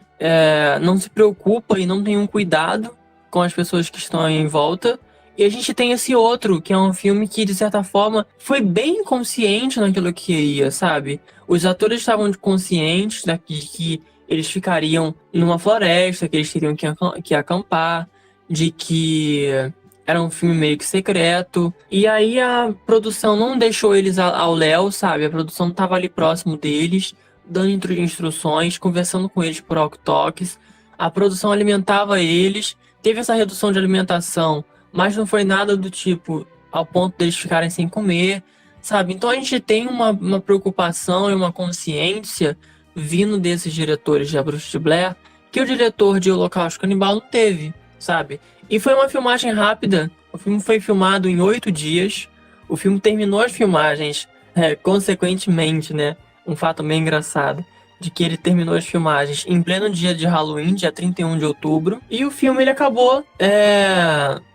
não se preocupa e não tem um cuidado com as pessoas que estão aí em volta. E a gente tem esse outro, que é um filme que, de certa forma, foi bem consciente naquilo que queria, sabe? Os atores estavam conscientes que eles ficariam numa floresta, que eles teriam que acampar, de que era um filme meio que secreto. E aí a produção não deixou eles ao léu, sabe? A produção estava ali próximo deles, dando instruções, conversando com eles por walkie-talkies. A produção alimentava eles. Teve essa redução de alimentação, mas não foi nada do tipo ao ponto deles ficarem sem comer, sabe? Então a gente tem uma preocupação e uma consciência vindo desses diretores de A Bruxa de Blair que o diretor de Holocausto Canibal não teve, sabe? E foi uma filmagem rápida. O filme foi filmado em 8 dias. O filme terminou as filmagens, consequentemente, né? Um fato bem engraçado, de que ele terminou as filmagens em pleno dia de Halloween, dia 31 de outubro, e o filme ele acabou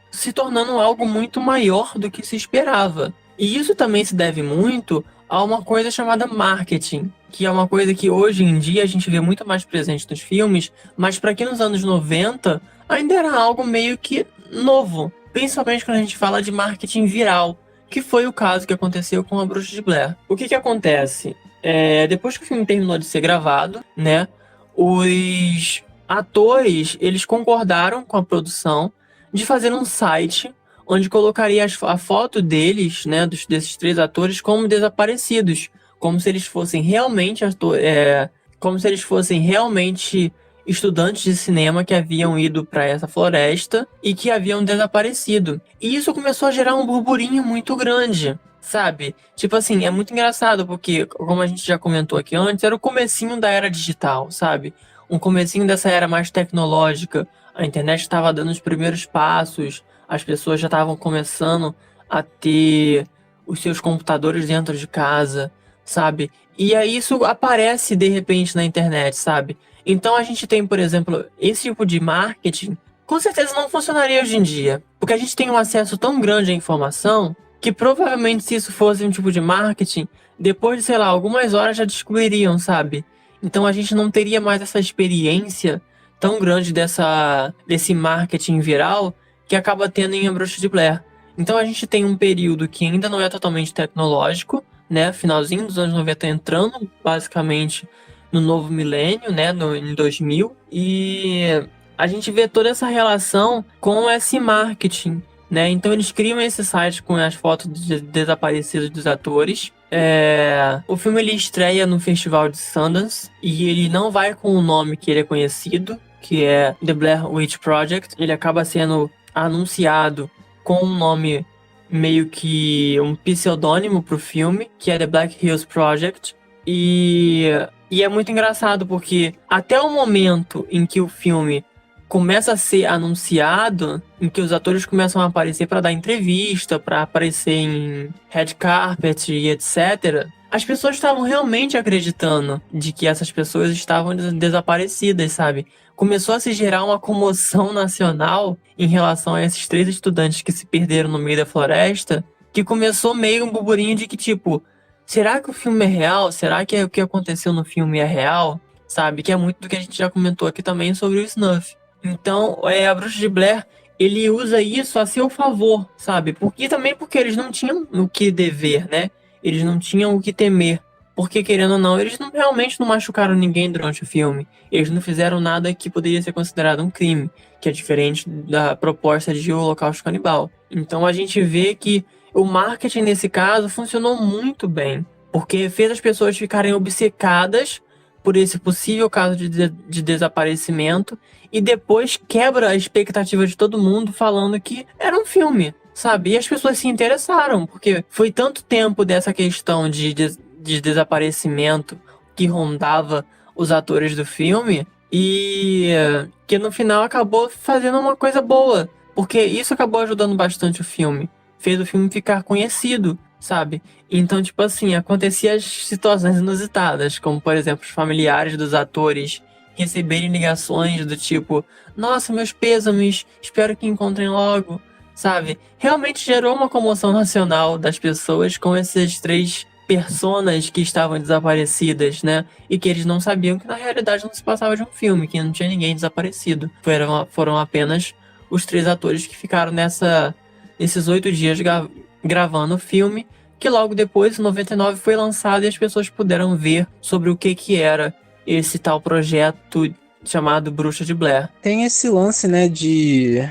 se tornando algo muito maior do que se esperava. E isso também se deve muito a uma coisa chamada marketing, que é uma coisa que hoje em dia a gente vê muito mais presente nos filmes, mas para quem nos anos 90 ainda era algo meio que novo, principalmente quando a gente fala de marketing viral, que foi o caso que aconteceu com A Bruxa de Blair. O que acontece? Depois que o filme terminou de ser gravado, né, os atores, eles concordaram com a produção de fazer um site onde colocaria a foto deles, né, desses 3 atores como desaparecidos, como se eles fossem realmente como se eles fossem realmente estudantes de cinema que haviam ido para essa floresta e que haviam desaparecido. E isso começou a gerar um burburinho muito grande, sabe? Tipo assim, é muito engraçado porque, como a gente já comentou aqui antes, era o comecinho da era digital, sabe? Um comecinho dessa era mais tecnológica. A internet estava dando os primeiros passos, as pessoas já estavam começando a ter os seus computadores dentro de casa, sabe? E aí isso aparece de repente na internet, sabe? Então a gente tem, por exemplo, esse tipo de marketing, com certeza não funcionaria hoje em dia, porque a gente tem um acesso tão grande à informação que provavelmente se isso fosse um tipo de marketing, depois de, sei lá, algumas horas já descobririam, sabe? Então a gente não teria mais essa experiência tão grande desse marketing viral que acaba tendo em A Bruxa de Blair. Então a gente tem um período que ainda não é totalmente tecnológico, né? Finalzinho dos anos 90 entrando basicamente no novo milênio, né? Em 2000. E a gente vê toda essa relação com esse marketing, né? Então eles criam esse site com as fotos desaparecidas dos atores. O filme ele estreia no Festival de Sundance e ele não vai com o nome que ele é conhecido, que é The Blair Witch Project. Ele acaba sendo anunciado com um nome meio que um pseudônimo pro filme, que é The Black Hills Project. E é muito engraçado porque até o momento em que o filme começa a ser anunciado, em que os atores começam a aparecer para dar entrevista, para aparecer em red carpet e etc., as pessoas estavam realmente acreditando de que essas pessoas estavam desaparecidas, sabe? Começou a se gerar uma comoção nacional em relação a esses 3 estudantes que se perderam no meio da floresta, que começou meio um burburinho de que, tipo, será que o filme é real? Será que o que aconteceu no filme é real? Sabe? Que é muito do que a gente já comentou aqui também sobre o Snuff. Então, A Bruxa de Blair, ele usa isso a seu favor, sabe? Porque eles não tinham o que dever, né? Eles não tinham o que temer. Porque, querendo ou não, eles realmente não machucaram ninguém durante o filme. Eles não fizeram nada que poderia ser considerado um crime, que é diferente da proposta de Holocausto Canibal. Então a gente vê que o marketing nesse caso funcionou muito bem, porque fez as pessoas ficarem obcecadas por esse possível caso de desaparecimento e depois quebra a expectativa de todo mundo falando que era um filme, sabe? E as pessoas se interessaram, porque foi tanto tempo dessa questão de desaparecimento que rondava os atores do filme e que no final acabou fazendo uma coisa boa, porque isso acabou ajudando bastante o filme, fez o filme ficar conhecido, sabe? Então, tipo assim, acontecia as situações inusitadas, como por exemplo os familiares dos atores receberem ligações do tipo, nossa, meus pêsames, espero que encontrem logo, sabe? Realmente gerou uma comoção nacional das pessoas com esses 3 personas que estavam desaparecidas, né? E que eles não sabiam que na realidade não se passava de um filme, que não tinha ninguém desaparecido. Foram apenas os 3 atores que ficaram nesses 8 dias gravando o filme, que logo depois, em 99, foi lançado e as pessoas puderam ver sobre o que era esse tal projeto chamado Bruxa de Blair. Tem esse lance, né, de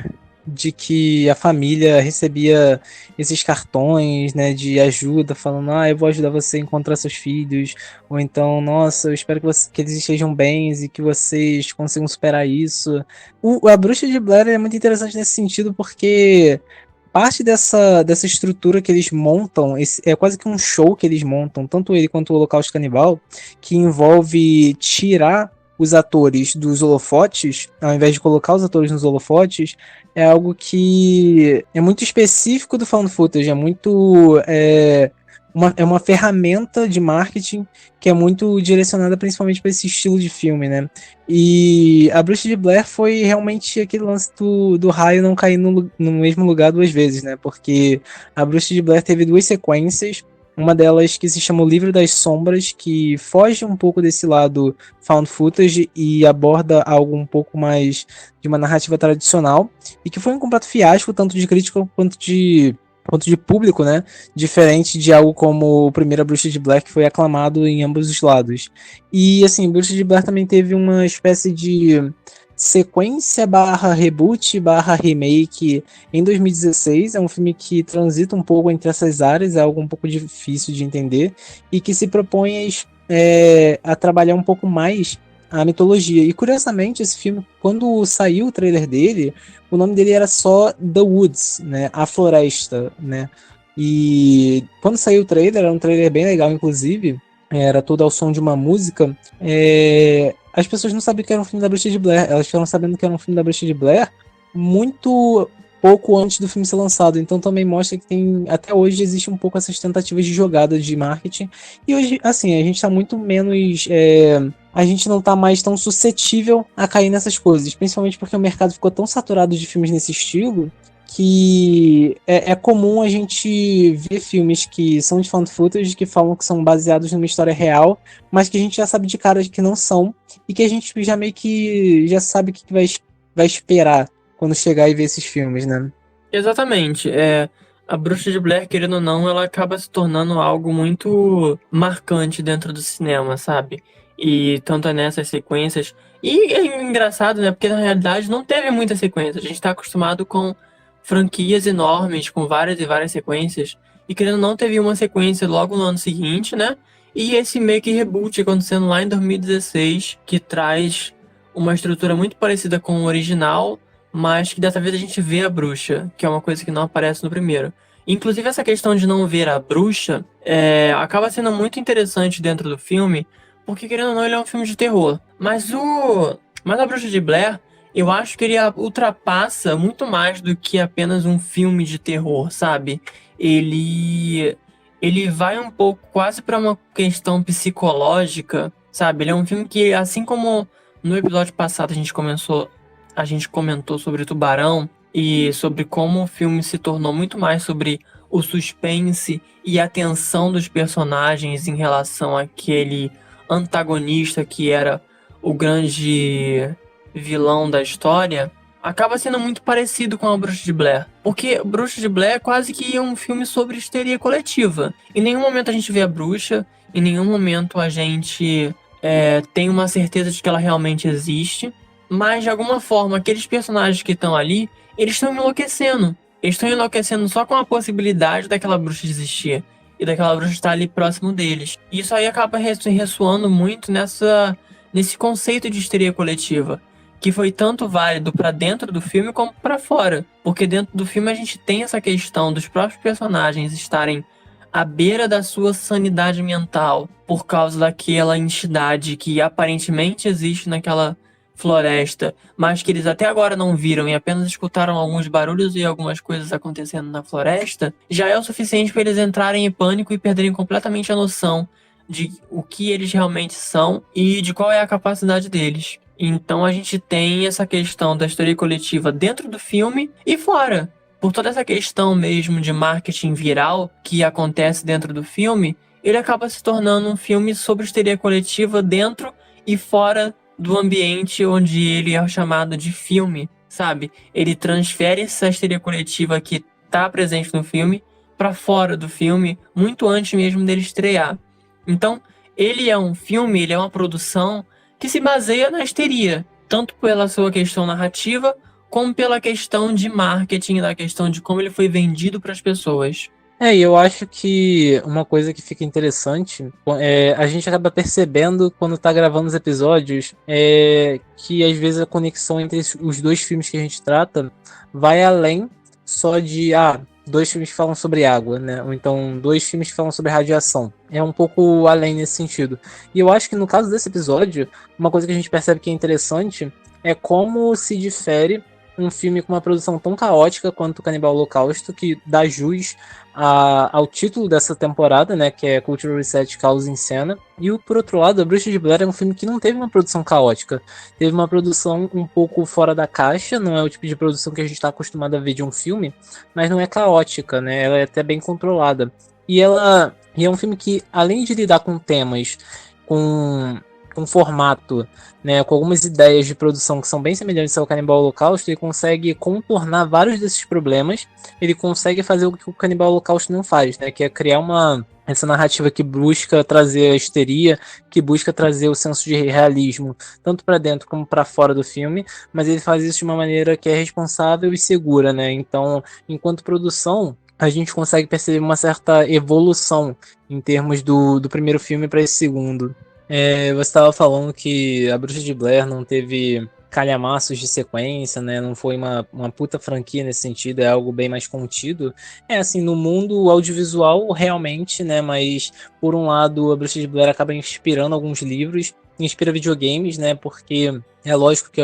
que a família recebia esses cartões, né, de ajuda, falando, eu vou ajudar você a encontrar seus filhos, ou então, nossa, eu espero que eles estejam bem e que vocês consigam superar isso. A Bruxa de Blair é muito interessante nesse sentido, porque parte dessa estrutura que eles montam, é quase que um show que eles montam, tanto ele quanto o Holocausto Canibal, que envolve tirar os atores dos holofotes, ao invés de colocar os atores nos holofotes, é algo que é muito específico do found footage, é uma ferramenta de marketing que é muito direcionada principalmente para esse estilo de filme, né? E a Bruxa de Blair foi realmente aquele lance do raio não cair no mesmo lugar 2 vezes, né? Porque a Bruxa de Blair teve 2 sequências, uma delas que se chama O Livro das Sombras, que foge um pouco desse lado found footage e aborda algo um pouco mais de uma narrativa tradicional, e que foi um completo fiasco, tanto de crítica quanto de público, né? Diferente de algo como o primeiro Bruxa de Blair, que foi aclamado em ambos os lados. E, assim, Bruxa de Blair também teve uma espécie de sequência barra reboot barra remake em 2016. É um filme que transita um pouco entre essas áreas, é algo um pouco difícil de entender, e que se propõe a trabalhar um pouco mais a mitologia. E curiosamente, esse filme, quando saiu o trailer dele, o nome dele era só The Woods, né? A Floresta, né? E quando saiu o trailer, era um trailer bem legal, inclusive, era todo ao som de uma música. As pessoas não sabiam que era um filme da Bruxa de Blair, elas ficaram sabendo que era um filme da Bruxa de Blair muito pouco antes do filme ser lançado, então também mostra que até hoje existe um pouco essas tentativas de jogada de marketing, e hoje, assim, a gente tá muito menos, a gente não tá mais tão suscetível a cair nessas coisas, principalmente porque o mercado ficou tão saturado de filmes nesse estilo, que é comum a gente ver filmes que são de found footage, que falam que são baseados numa história real, mas que a gente já sabe de cara que não são, e que a gente já meio que já sabe o que vai esperar quando chegar e ver esses filmes, né? Exatamente. A Bruxa de Blair, querendo ou não, ela acaba se tornando algo muito marcante dentro do cinema, sabe? E tanto é nessas sequências. E é engraçado, né? Porque na realidade não teve muita sequência. A gente tá acostumado com franquias enormes, com várias e várias sequências. E querendo ou não, teve uma sequência logo no ano seguinte, né? E esse meio que reboot acontecendo lá em 2016, que traz uma estrutura muito parecida com o original, mas que dessa vez a gente vê a bruxa, que é uma coisa que não aparece no primeiro. Inclusive, essa questão de não ver a bruxa acaba sendo muito interessante dentro do filme, porque, querendo ou não, ele é um filme de terror. Mas a Bruxa de Blair, eu acho que ele ultrapassa muito mais do que apenas um filme de terror, sabe? Ele vai um pouco quase para uma questão psicológica, sabe? Ele é um filme que, assim como no episódio passado a gente comentou sobre Tubarão e sobre como o filme se tornou muito mais sobre o suspense e a tensão dos personagens em relação àquele antagonista que era o grande vilão da história, acaba sendo muito parecido com a Bruxa de Blair. Porque Bruxa de Blair é quase que um filme sobre histeria coletiva. Em nenhum momento a gente vê a bruxa, em nenhum momento a gente tem uma certeza de que ela realmente existe, mas de alguma forma aqueles personagens que estão ali, eles estão enlouquecendo. Eles estão enlouquecendo só com a possibilidade daquela bruxa existir e daquela bruxa estar ali próximo deles. E isso aí acaba ressoando muito nesse conceito de histeria coletiva, que foi tanto válido para dentro do filme como para fora. Porque dentro do filme a gente tem essa questão dos próprios personagens estarem à beira da sua sanidade mental por causa daquela entidade que aparentemente existe naquela floresta, mas que eles até agora não viram e apenas escutaram alguns barulhos e algumas coisas acontecendo na floresta, já é o suficiente para eles entrarem em pânico e perderem completamente a noção de o que eles realmente são e de qual é a capacidade deles. Então a gente tem essa questão da história coletiva dentro do filme e fora. Por toda essa questão mesmo de marketing viral que acontece dentro do filme, ele acaba se tornando um filme sobre histeria coletiva dentro e fora do ambiente onde ele é chamado de filme, sabe? Ele transfere essa histeria coletiva que está presente no filme para fora do filme, muito antes mesmo dele estrear. Então, ele é um filme, ele é uma produção que se baseia na histeria, tanto pela sua questão narrativa, como pela questão de marketing, da questão de como ele foi vendido para as pessoas. E eu acho que uma coisa que fica interessante, a gente acaba percebendo quando tá gravando os episódios, que às vezes a conexão entre os dois filmes que a gente trata vai além só de, dois filmes que falam sobre água, né? Ou então dois filmes que falam sobre radiação. É um pouco além nesse sentido. E eu acho que no caso desse episódio, uma coisa que a gente percebe que é interessante é como se difere um filme com uma produção tão caótica quanto o Canibal Holocausto, que dá jus ao título dessa temporada, né, que é Cultural Reset Caos em Cena. E por outro lado, A Bruxa de Blair é um filme que não teve uma produção caótica, teve uma produção um pouco fora da caixa, não é o tipo de produção que a gente está acostumado a ver de um filme, mas não é caótica, né, ela é até bem controlada. E é um filme que, além de lidar com temas com um formato, né, com algumas ideias de produção que são bem semelhantes ao Canibal Holocausto, ele consegue contornar vários desses problemas, ele consegue fazer o que o Canibal Holocausto não faz, né, que é criar essa narrativa que busca trazer a histeria, que busca trazer o senso de realismo, tanto para dentro como para fora do filme, mas ele faz isso de uma maneira que é responsável e segura, né? Então, enquanto produção, a gente consegue perceber uma certa evolução em termos do primeiro filme para esse segundo. Você estava falando que a Bruxa de Blair não teve calhamaços de sequência, né? Não foi uma puta franquia nesse sentido, é algo bem mais contido. Assim, no mundo audiovisual, realmente, né? Mas, por um lado, a Bruxa de Blair acaba inspirando alguns livros, inspira videogames, né? Porque é lógico que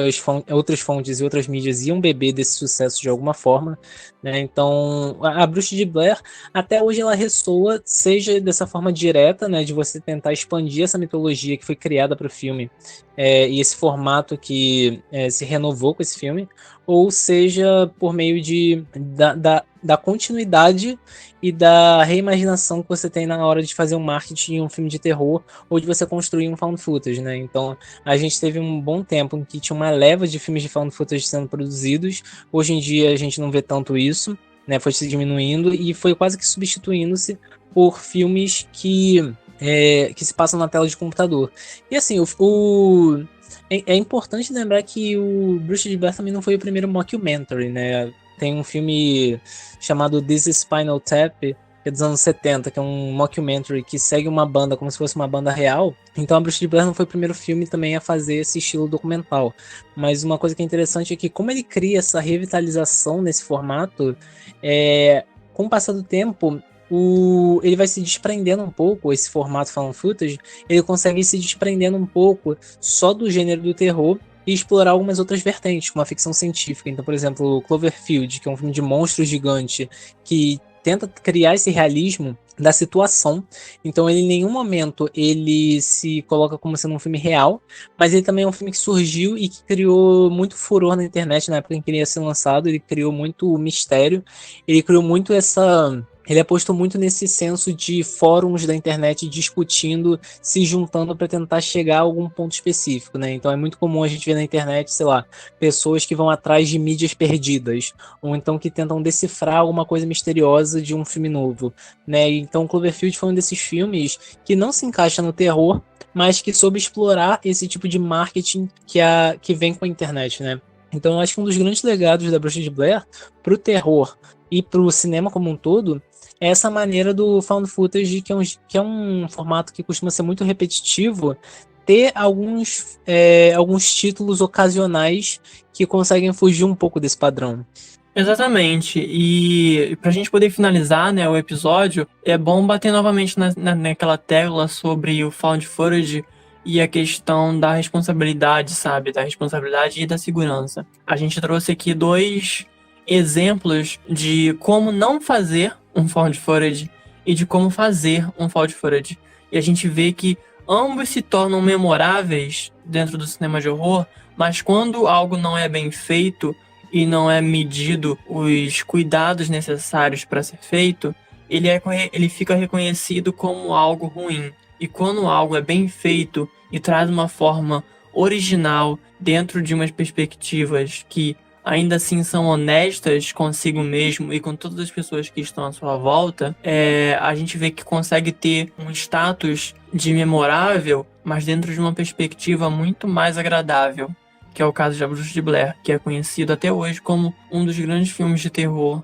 outras fontes e outras mídias iam beber desse sucesso de alguma forma, né? Então, a Bruxa de Blair, até hoje, ela ressoa, seja dessa forma direta, né? De você tentar expandir essa mitologia que foi criada para o filme, e esse formato que se renovou com esse filme, ou seja por meio da continuidade e da reimaginação que você tem na hora de fazer um marketing em um filme de terror ou de você construir um found footage, né? Então, a gente teve um bom tempo em que tinha uma leva de filmes de found footage sendo produzidos. Hoje em dia a gente não vê tanto isso, né? Foi se diminuindo e foi quase que substituindo-se por filmes que se passam na tela de computador. E assim, é importante lembrar que o Bruxa de Blair também não foi o primeiro mockumentary, né? Tem um filme chamado This is Spinal Tap, que é dos anos 70, que é um mockumentary que segue uma banda como se fosse uma banda real. Então a Bruxa de Blair não foi o primeiro filme também a fazer esse estilo documental. Mas uma coisa que é interessante é que como ele cria essa revitalização nesse formato, com o passar do tempo, ele vai se desprendendo um pouco, esse formato found footage, ele consegue ir se desprendendo um pouco só do gênero do terror e explorar algumas outras vertentes, como a ficção científica. Então, por exemplo, Cloverfield, que é um filme de monstro gigante, que tenta criar esse realismo da situação. Então, ele em nenhum momento ele se coloca como sendo um filme real, mas ele também é um filme que surgiu e que criou muito furor na internet na época em que ele ia ser lançado. Ele criou muito mistério, ele criou muito ele apostou muito nesse senso de fóruns da internet discutindo, se juntando para tentar chegar a algum ponto específico, né? Então é muito comum a gente ver na internet, sei lá, pessoas que vão atrás de mídias perdidas, ou então que tentam decifrar alguma coisa misteriosa de um filme novo, né? Então Cloverfield foi um desses filmes que não se encaixa no terror, mas que soube explorar esse tipo de marketing que vem com a internet, né? Então eu acho que um dos grandes legados da Bruxa de Blair pro terror e pro cinema como um todo é essa maneira do found footage, que é um formato que costuma ser muito repetitivo, ter alguns títulos ocasionais que conseguem fugir um pouco desse padrão. Exatamente, e pra gente poder finalizar, né, o episódio, é bom bater novamente naquela tecla sobre o found footage e a questão da responsabilidade, sabe, da responsabilidade e da segurança. A gente trouxe aqui 2 exemplos de como não fazer um found footage e de como fazer um found footage. E a gente vê que ambos se tornam memoráveis dentro do cinema de horror, mas quando algo não é bem feito e não é medido os cuidados necessários para ser feito, ele fica reconhecido como algo ruim. E quando algo é bem feito e traz uma forma original dentro de umas perspectivas que ainda assim são honestas consigo mesmo e com todas as pessoas que estão à sua volta, a gente vê que consegue ter um status de memorável, mas dentro de uma perspectiva muito mais agradável, que é o caso de A Bruxa de Blair, que é conhecido até hoje como um dos grandes filmes de terror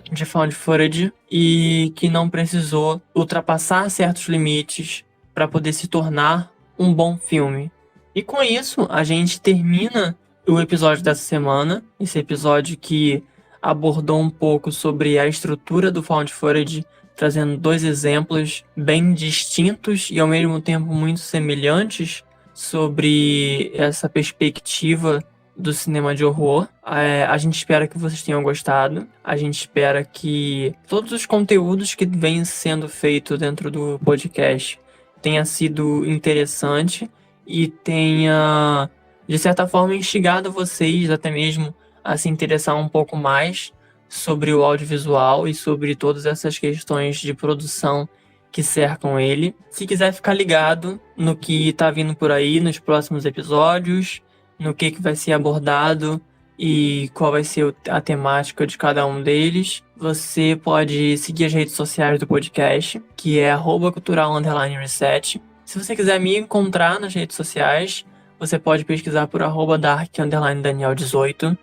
de found footage e que não precisou ultrapassar certos limites para poder se tornar um bom filme. E com isso, a gente termina o episódio dessa semana, esse episódio que abordou um pouco sobre a estrutura do found footage, trazendo 2 exemplos bem distintos e ao mesmo tempo muito semelhantes sobre essa perspectiva do cinema de horror. A gente espera que vocês tenham gostado. A gente espera que todos os conteúdos que vêm sendo feitos dentro do podcast tenha sido interessante e tenha, de certa forma, instigado vocês até mesmo a se interessar um pouco mais sobre o audiovisual e sobre todas essas questões de produção que cercam ele. Se quiser ficar ligado no que tá vindo por aí nos próximos episódios, no que vai ser abordado e qual vai ser a temática de cada um deles, você pode seguir as redes sociais do podcast, que é @cultural_reset. Se você quiser me encontrar nas redes sociais, você pode pesquisar por @dark_daniel18.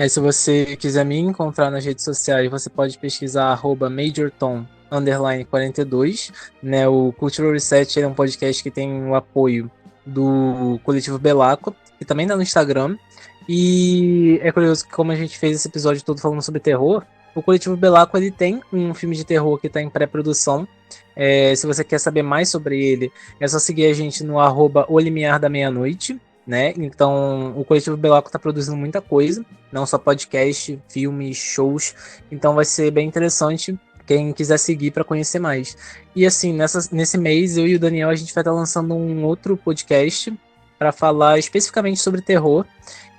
Se você quiser me encontrar nas redes sociais, você pode pesquisar @MajorTom_42, né? O Cultural Reset é um podcast que tem o apoio do Coletivo Belacqua, que também dá no Instagram. E é curioso que, como a gente fez esse episódio todo falando sobre terror, o Coletivo Belacqua ele tem um filme de terror que está em pré-produção. Se você quer saber mais sobre ele, é só seguir a gente no @olimiardameia-noite, né? Então, o Coletivo Belacqua está produzindo muita coisa, não só podcast, filmes, shows. Então, vai ser bem interessante quem quiser seguir para conhecer mais. E assim, nesse mês, eu e o Daniel, a gente vai estar lançando um outro podcast para falar especificamente sobre terror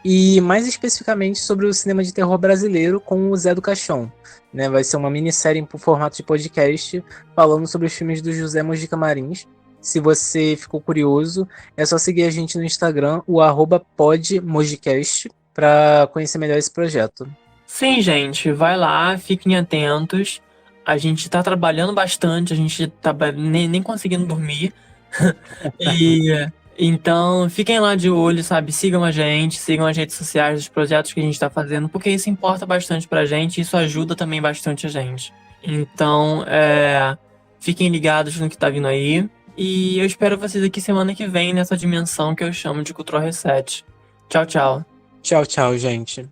e mais especificamente sobre o cinema de terror brasileiro com o Zé do Caixão, né? Vai ser uma minissérie em formato de podcast falando sobre os filmes do José Mogi Camarins. Se você ficou curioso, é só seguir a gente no Instagram, o @podmogicast, para conhecer melhor esse projeto. Sim, gente, vai lá, fiquem atentos. A gente tá trabalhando bastante, a gente tá nem conseguindo dormir. Então, fiquem lá de olho, sabe? Sigam a gente, sigam as redes sociais dos projetos que a gente tá fazendo, porque isso importa bastante pra gente e isso ajuda também bastante a gente. Então, fiquem ligados no que tá vindo aí. E eu espero vocês aqui semana que vem nessa dimensão que eu chamo de Cultural Reset. Tchau, tchau. Tchau, tchau, gente.